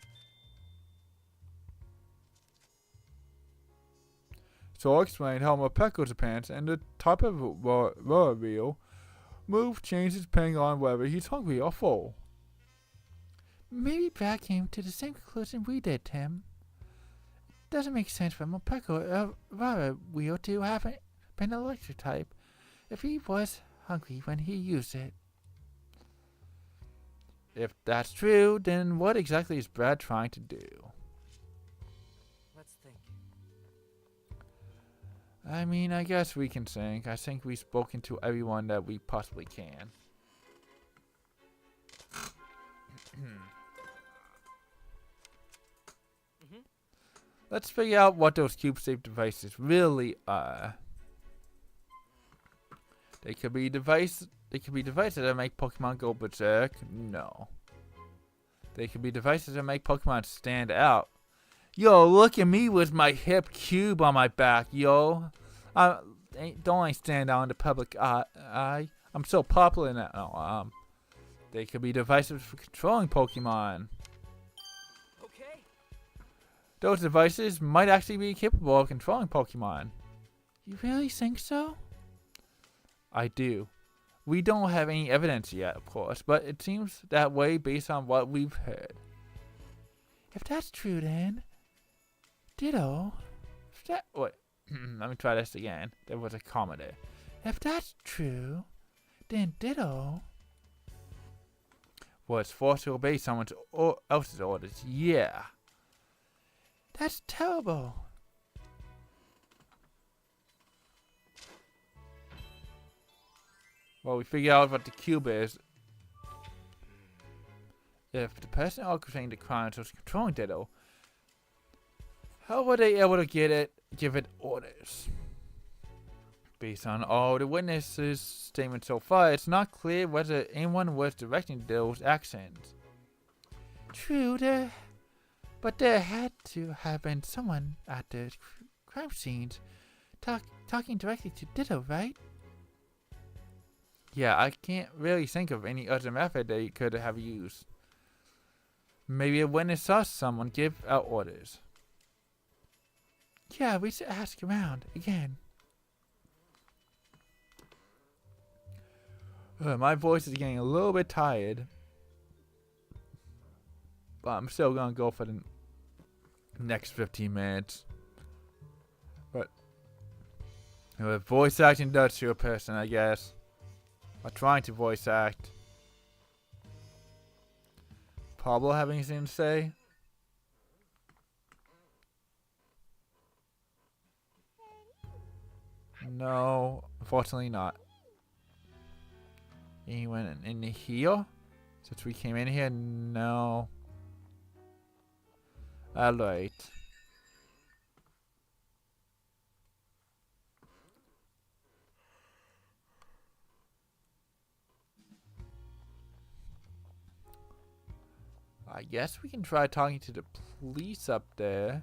Speaker 1: So I explained how my Pecco's pants and the type of wheel move changes depending on whether he's hungry or full. Maybe Brad came to the same conclusion we did, Tim. It doesn't make sense for Mopeko Rara wheel to have been an electric type if he was hungry when he used it. If that's true, then what exactly is Brad trying to do?
Speaker 2: Let's think.
Speaker 1: I mean, I guess we can think. I think we've spoken to everyone that we possibly can. Let's figure out what those cube-shaped devices really are. They could be devices that make Pokemon go berserk. No. They could be devices that make Pokemon stand out. Yo, look at me with my hip cube on my back, yo. Don't I stand out in the public eye? I'm so popular now. They could be devices for controlling Pokemon.
Speaker 2: Okay.
Speaker 1: Those devices might actually be capable of controlling Pokemon. You really think so? I do. We don't have any evidence yet, of course, but it seems that way based on what we've heard. If that's true, then Ditto. Wait, let me try this again. There was a comma there. If that's true, then Ditto was forced to obey someone else's orders. Yeah. That's terrible. Well, we figure out what the cube is. If the person orchestrating the crimes was controlling Ditto, how were they able to give it orders? Based on all the witnesses' statements so far, it's not clear whether anyone was directing Ditto's actions. True, but there had to have been someone at the crime scenes talking directly to Ditto, right? Yeah, I can't really think of any other method they could have used. Maybe a witness saw someone give out orders. Yeah, we should ask around again. My voice is getting a little bit tired. But I'm still gonna go for the next 15 minutes. But voice acting does to a person, I guess. Or trying to voice act. Pablo have anything to say? No, unfortunately not. Anyone in here? Since we came in here? No. Alright. I guess we can try talking to the police up there.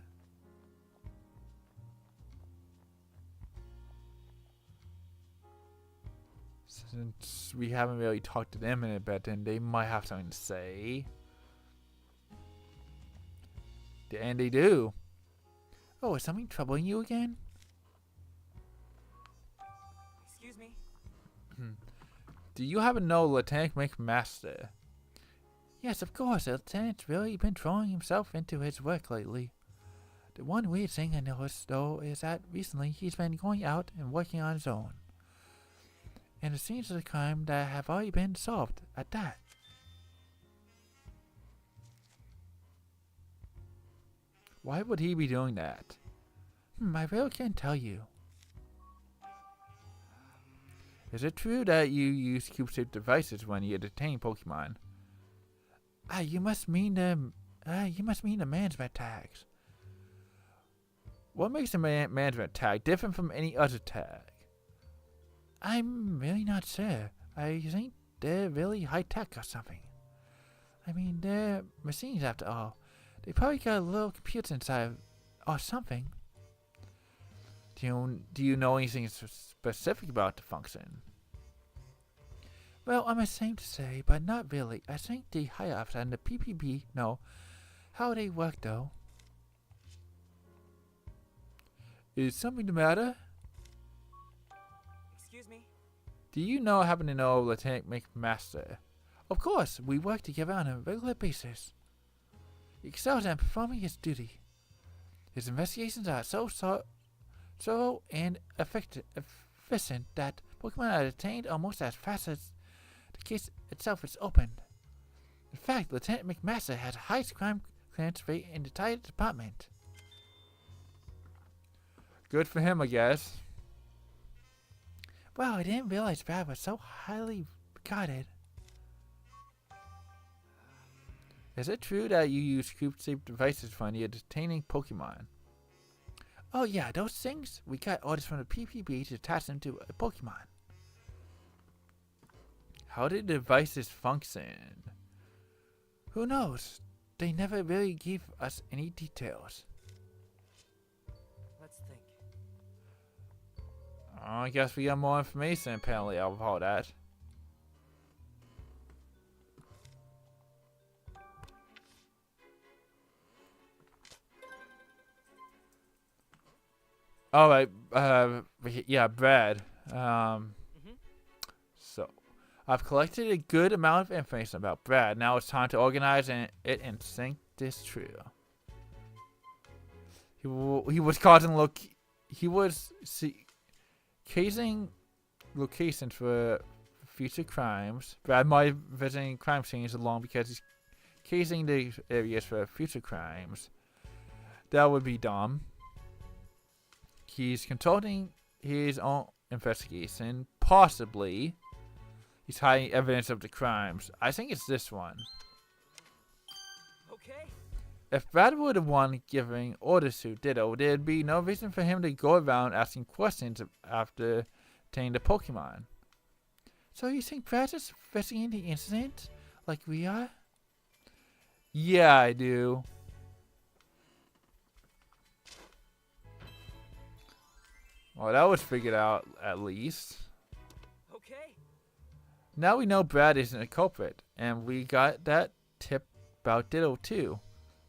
Speaker 1: Since we haven't really talked to them in a bit, then they might have something to say. And they do. Oh, is something troubling you again?
Speaker 2: Excuse me?
Speaker 1: Do you happen to know Lieutenant McMaster? Yes, of course. The lieutenant's really been throwing himself into his work lately. The one weird thing I noticed, though, is that recently he's been going out and working on his own. And it seems of the crime that have already been solved at that. Why would he be doing that? I really can't tell you. Is it true that you use cube-shaped devices when you detain Pokemon? You must mean the management tags. What makes a management tag different from any other tag? I'm really not sure. I think they're really high-tech or something. I mean, they're machines after all. They probably got a little computer inside or something. Do you know anything specific about the function? Well, I'm ashamed to say, but not really. I think the higher-ups and the PPB know how they work, though. Is something the matter?
Speaker 2: Excuse me?
Speaker 1: Do you happen to know Lieutenant McMaster? Of course, we work together on a regular basis. He excels at performing his duty. His investigations are so thorough and efficient that Pokemon are detained almost as fast as the case itself is opened. In fact, Lieutenant McMaster has the highest crime clearance rate in the entire department. Good for him, I guess. Wow, I didn't realize Brad was so highly regarded. Is it true that you use cube-shaped devices when you're detaining Pokemon? Oh yeah, those things? We got orders from the PPB to attach them to a Pokemon. How did the devices function? Who knows? They never really gave us any details.
Speaker 2: Let's think.
Speaker 1: I guess we got more information apparently out of all that. Alright, yeah, Brad. So, I've collected a good amount of information about Brad. Now it's time to organize it and sync this trio. He was casing locations for future crimes. Brad might be visiting crime scenes along because he's casing the areas for future crimes. That would be dumb. He's consulting his own investigation. Possibly, he's hiding evidence of the crimes. I think it's this one.
Speaker 2: Okay.
Speaker 1: If Brad were the one giving orders to Ditto, there'd be no reason for him to go around asking questions after obtaining the Pokemon. So you think Brad's is investigating the incident like we are? Yeah, I do. Well, that was figured out, at least.
Speaker 2: Okay.
Speaker 1: Now we know Brad isn't a culprit, and we got that tip about Ditto, too.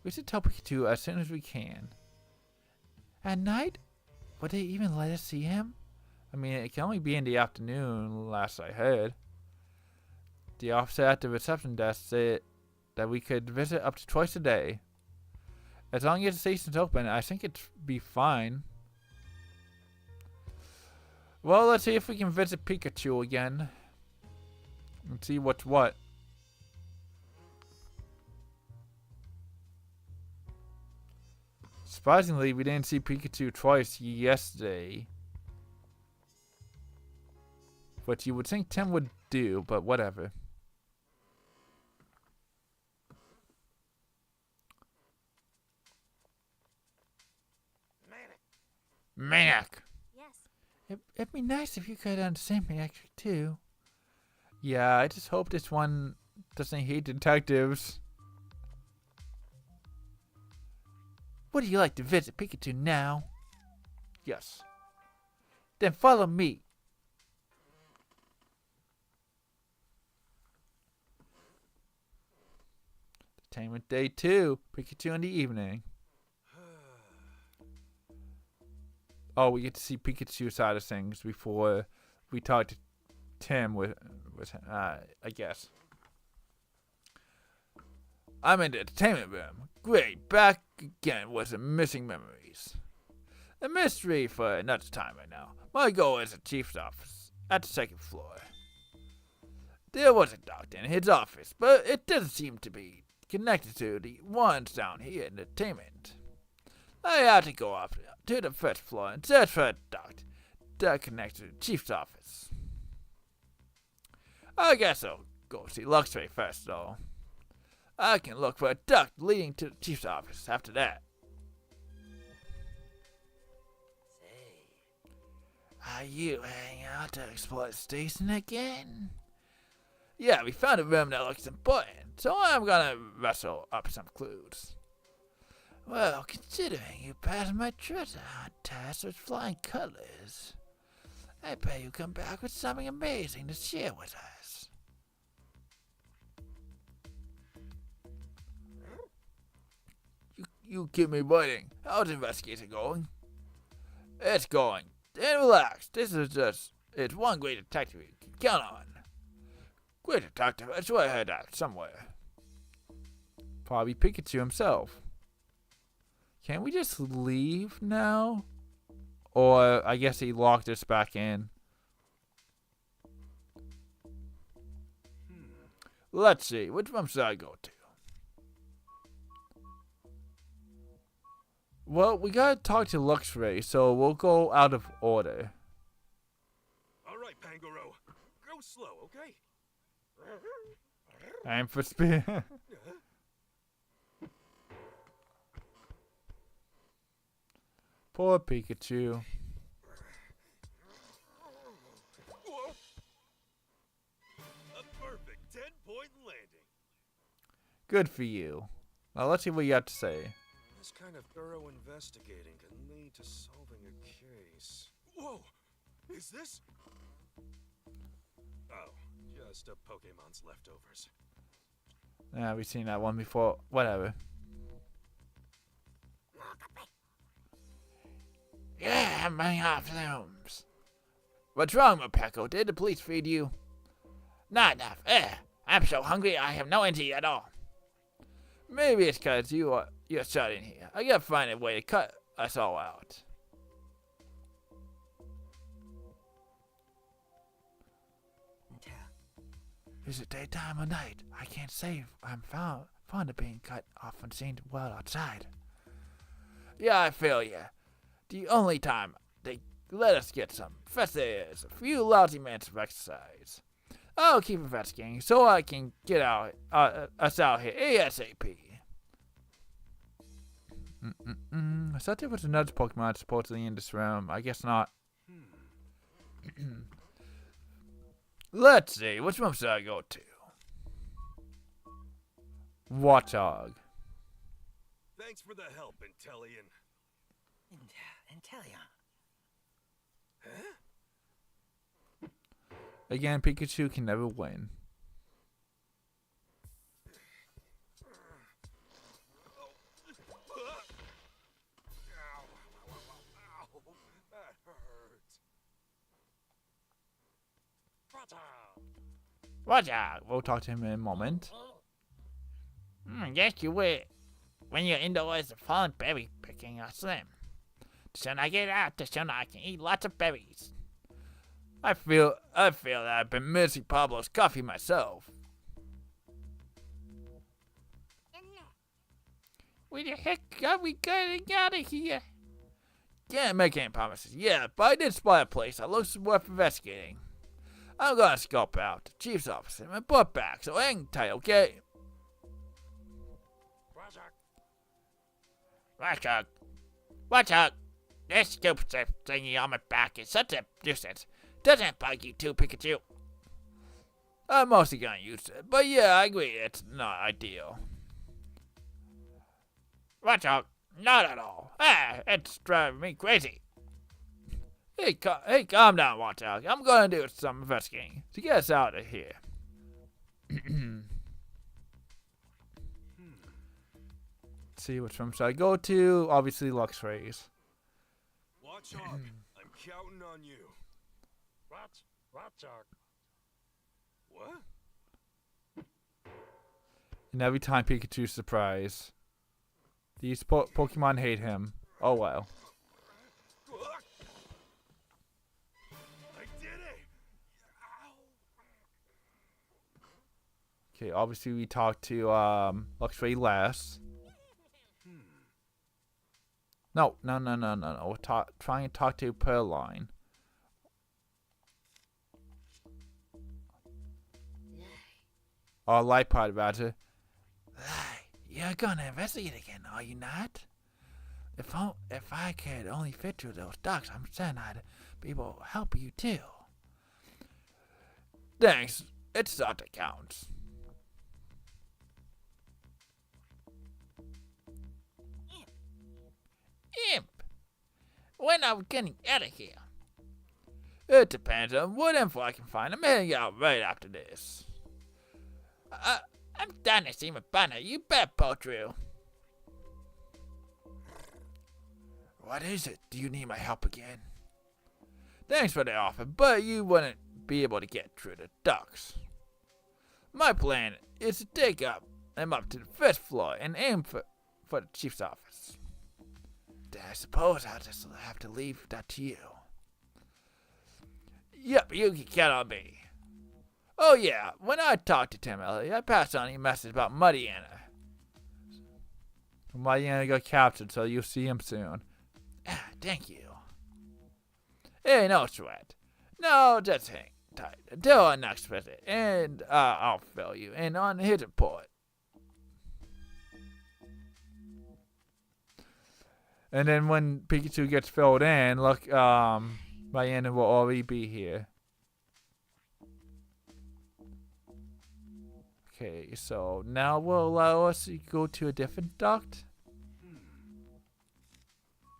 Speaker 1: We should tell Pikachu as soon as we can. At night? Would they even let us see him? I mean, it can only be in the afternoon, last I heard. The officer at the reception desk said that we could visit up to twice a day. As long as the station's open, I think it'd be fine. Well, let's see if we can visit Pikachu again. And see what's what. Surprisingly, we didn't see Pikachu twice yesterday. What you would think Tim would do, but whatever. Maniac! It'd be nice if you could understand me, actually, too. Yeah, I just hope this one doesn't hate detectives. Would you like to visit Pikachu now? Yes. Then follow me. Entertainment Day 2. Pikachu in the evening. Oh, we get to see Pikachu's side of things before we talk to Tim with I guess. I'm in the entertainment room. Great, back again with some missing memories. A mystery for another time right now. My goal is the chief's office at the second floor. There was a doctor in his office, but it doesn't seem to be connected to the ones down here in entertainment. I have to go up to the first floor and search for a doctor that connects to the chief's office. I guess I'll go see Luxray first, though. I can look for a duct leading to the chief's office after that. Are you heading out to explore the station again? Yeah, we found a room that looks important, so I'm gonna rustle up some clues. Well, considering you passed my treasure hunt test with flying colors, I bet you come back with something amazing to share with us. You keep me waiting. How's the investigation going? It's going. And relax. It's one great detective you can count on. Great detective, that's what I heard that somewhere. Probably Pikachu himself. Can we just leave now? Or I guess he locked us back in. Let's see, which one should I go to? Well, we gotta talk to Luxray, so we'll go out of order.
Speaker 4: Alright, Pangoro. Go slow, okay?
Speaker 1: Aim for speed. Poor Pikachu.
Speaker 4: Whoa. A perfect 10-point landing.
Speaker 1: Good for you. Now let's see what you have to say.
Speaker 4: This kind of thorough investigating can lead to solving a case. Whoa! Is this? Oh, just a Pokemon's leftovers.
Speaker 1: Yeah, we've seen that one before. Whatever. Yeah, my afternoons. What's wrong, Mopeko? Did the police feed you? Not enough. I'm so hungry I have no energy at all. Maybe it's because you're shut in here. I gotta find a way to cut us all out. Is it daytime or night? I can't say. I'm fond of being cut off and seen well outside. Yeah, I feel ya. The only time they let us get some fresh air is a few lousy minutes of exercise. I'll keep investigating so I can get us out here ASAP. I thought there was another Pokemon supposedly in this room. I guess not. Let's see, which room should I go to? Watchdog.
Speaker 4: Thanks for the help, Intellion.
Speaker 2: Intellion.
Speaker 4: Huh?
Speaker 1: Again, Pikachu can never win. Watchdog. We'll talk to him in a moment. Yes, you will. When you're indoors, the fallen berry picking are slim. The sooner I get out, the sooner I can eat lots of berries. I feel that I've been missing Pablo's coffee myself. Where the heck are we getting out of here? Can't make any promises yet, but I did spot a place that looks worth investigating. I'm gonna scope out the chief's office and report back so hang tight, okay? Watch out! This stupid thingy on my back is such a nuisance. Doesn't bug you too, Pikachu? I'm mostly gonna use it, but yeah, I agree it's not ideal. Watch out! Not at all. It's driving me crazy. Hey, calm down, Watchdog. I'm gonna do some investigating to get us out of here. See which room should I go to? Obviously, Luxray's.
Speaker 4: Watchdog, I'm counting on you. Watchdog. What?
Speaker 1: And every time Pikachu's surprised. These Pokemon hate him. Oh well.
Speaker 4: I did it!
Speaker 1: Okay, obviously we talked to Luxray last. No. We're trying to talk to Pearline. Or Lightpod, rather. You're gonna investigate again, are you not? If I could only fit through those ducks, I'm certain I'd be able to help you too. Thanks. It's thought that counts. Imp! When are we getting out of here? It depends on what info I can find. I'm heading out right after this. I'm done to see my banner. You bet, Potru. What is it? Do you need my help again? Thanks for the offer, but you wouldn't be able to get through the ducks. My plan is to take them up to the first floor and aim for the chief's office. Then I suppose I'll just have to leave that to you. Yep, you can count on me. Oh yeah, when I talked to Tim Elliott, I passed on your message about Muddy Anna. Muddy Anna got captured, so you'll see him soon. Ah, thank you. Hey, no sweat. No, just hang tight until our next visit, and I'll fill you in on his report. And then when Pikachu gets filled in, look, Diana will already be here. Okay, so now will allow us to go to a different duct.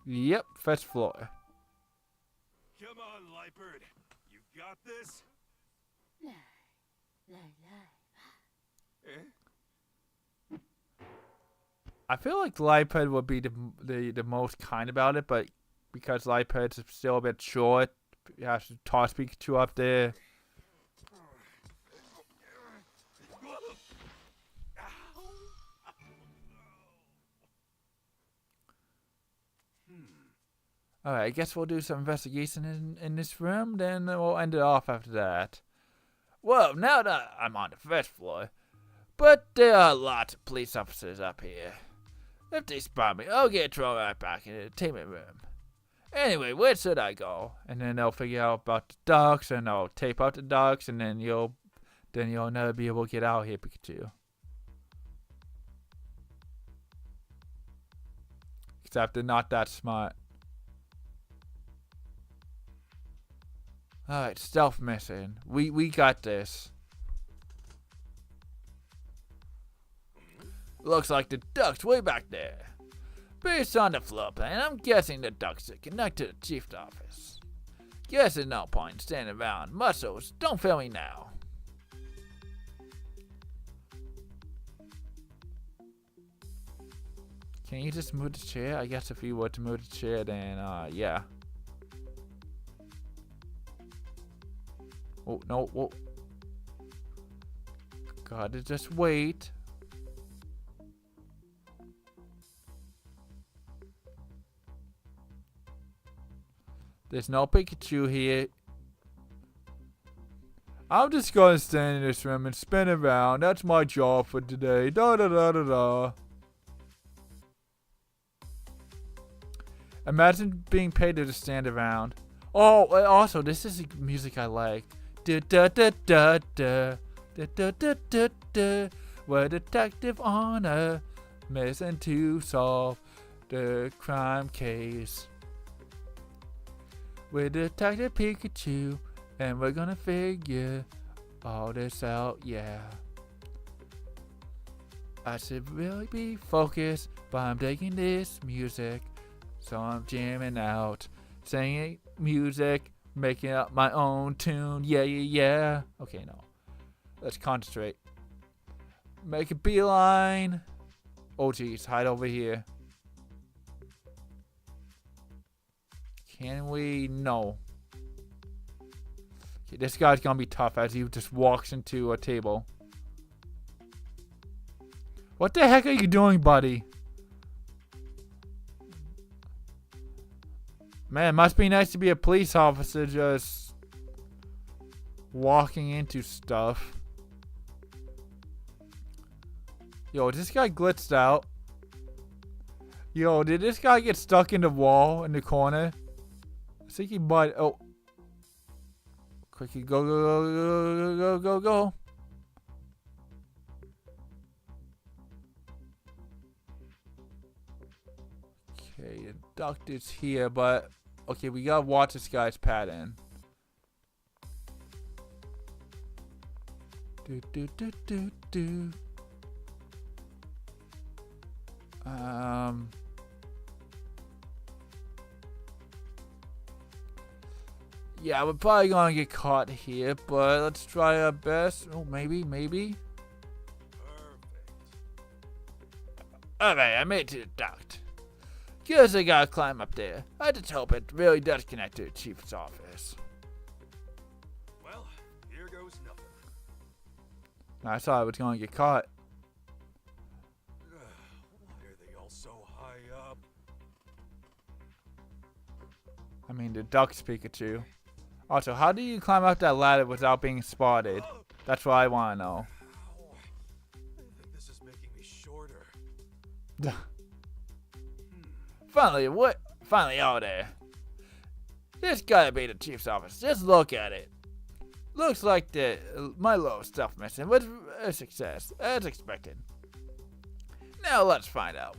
Speaker 1: Yep, first floor.
Speaker 4: Come on, Lightbird. You got this? Eh?
Speaker 1: I feel like Lightbird would be the most kind about it, but because Lightbird's still a bit short, you have to toss Pikachu up there. Alright, I guess we'll do some investigation in this room, then we'll end it off after that. Well, now that I'm on the first floor, but there are lots of police officers up here. If they spot me, I'll get thrown right back in the entertainment room. Anyway, where should I go? And then they'll figure out about the ducks, and they'll tape out the ducks, and then you'll never be able to get out here, Pikachu. Except they're not that smart. Alright, stealth mission. We got this. Looks like the duck's way back there. Based on the floor plan, I'm guessing the ducks are connected to the chief's office. Guess there's no point in standing around. Muscles, don't fail me now. Can you just move the chair? I guess if you were to move the chair, then, yeah. Oh, no, whoa. Gotta just wait. There's no Pikachu here. I'm just gonna stand in this room and spin around. That's my job for today. Da da da da da. Imagine being paid to just stand around. Oh, also, this is the music I like. Da da da da da da da da da da. We're detective on a mission to solve the crime case. We're Detective Pikachu, and we're gonna figure all this out, yeah. I should really be focused, but I'm digging this music, so I'm jamming out, singing music, making up my own tune, yeah, yeah, yeah. Okay, no. Let's concentrate. Make a beeline. Oh, geez, hide over here. Can we? No. Okay, this guy's gonna be tough as he just walks into a table. What the heck are you doing, buddy? Man, it must be nice to be a police officer just walking into stuff. Yo, this guy glitched out. Yo, did this guy get stuck in the wall in the corner? I think he might. Oh. Quickly, go, go, go, go, go, go, go. Okay, the duct is here, but. Okay, we gotta watch this guy's pattern. Do, do, do, do, do. Yeah, we're probably gonna get caught here, but let's try our best. Oh, maybe.
Speaker 4: Perfect.
Speaker 1: Alright, I made it to the duct. Guess I gotta climb up there. I just hope it really does connect to the chief's office.
Speaker 4: Well, here goes nothing.
Speaker 1: I thought I was gonna get caught.
Speaker 4: Why are they all so high up?
Speaker 1: I mean, the duck's Pikachu. Also, how do you climb up that ladder without being spotted? That's what I want to know.
Speaker 4: Ow. I think this is making me shorter.
Speaker 1: Finally, what? Finally out there. This gotta be the chief's office. Just look at it. Looks like my little stuff mission was a success, as expected. Now let's find out.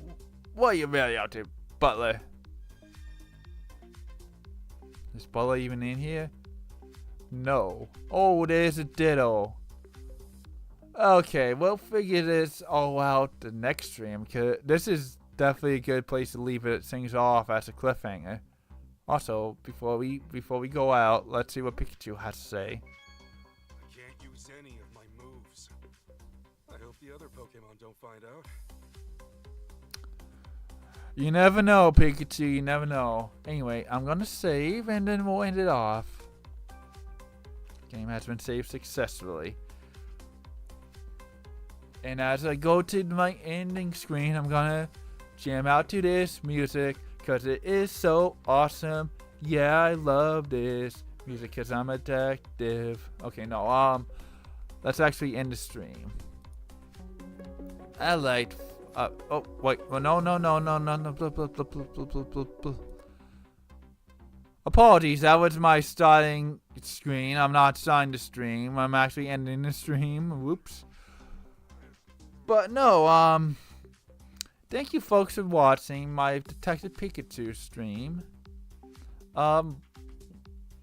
Speaker 1: What are you really out to, Butler? Is Butler even in here? No. Oh, there's a Ditto. Okay, we'll figure this all out the next stream, because this is definitely a good place to leave things off as a cliffhanger. Also, before we go out, let's see what Pikachu has to say.
Speaker 4: I can't use any of my moves. I hope the other Pokemon don't find out.
Speaker 1: You never know, Pikachu, you never know. Anyway, I'm gonna save and then we'll end it off. Game has been saved successfully. And as I go to my ending screen, I'm gonna jam out to this music because it is so awesome. Yeah, I love this music because I'm a detective. Okay, no, let's actually end the stream. I like. Oh wait, well, no. Apologies, that was my starting screen. I'm not starting the stream. I'm actually ending the stream. Whoops. But no, thank you folks for watching my Detective Pikachu stream.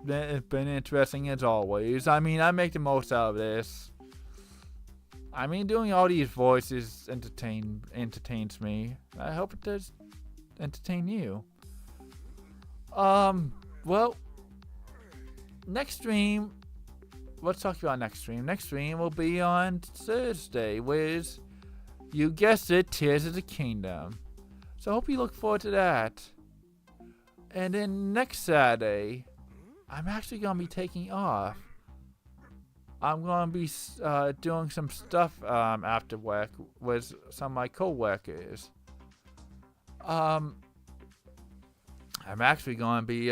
Speaker 1: It's been interesting as always. I mean, I make the most out of this. I mean, doing all these voices entertains me. I hope it does entertain you. Well, next stream, let's talk about next stream. Next stream will be on Thursday with, you guessed it, Tears of the Kingdom. So I hope you look forward to that. And then next Saturday, I'm actually going to be taking off. I'm going to be doing some stuff after work with some of my co-workers. I'm actually going to be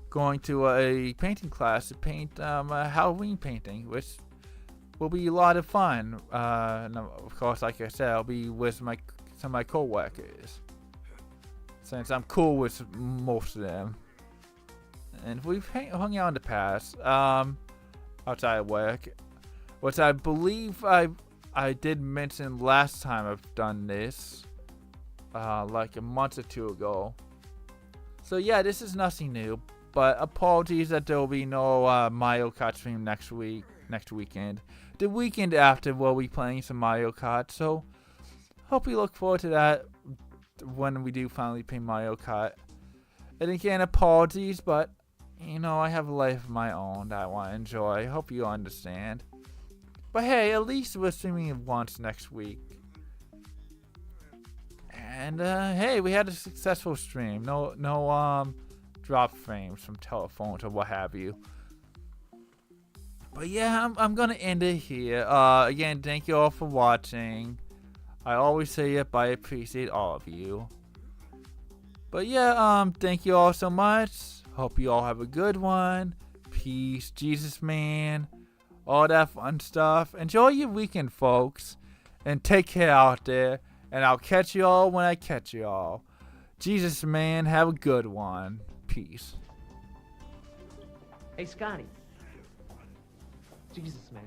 Speaker 1: going to a painting class to paint a Halloween painting, which will be a lot of fun. And of course, like I said, I'll be with some of my co-workers, since I'm cool with most of them. And we've hung out in the past. Outside of work, which I believe I did mention last time I've done this, like a month or two ago. So yeah, this is nothing new, but apologies that there will be no Mario Kart stream next weekend. The weekend after we'll be playing some Mario Kart, so hope you look forward to that when we do finally play Mario Kart. And again, apologies, but you know, I have a life of my own that I want to enjoy. Hope you understand. But hey, at least we're streaming once next week. And hey, we had a successful stream. No drop frames from telephones or what have you. But yeah, I'm gonna end it here. Again, thank you all for watching. I always say it, but I appreciate all of you. But yeah, thank you all so much. Hope you all have a good one. Peace, Jesus man, all that fun stuff. Enjoy your weekend, folks, and take care out there. And I'll catch you all when I catch you all. Jesus man, have a good one. Peace.
Speaker 5: Hey, Scotty. Jesus, man.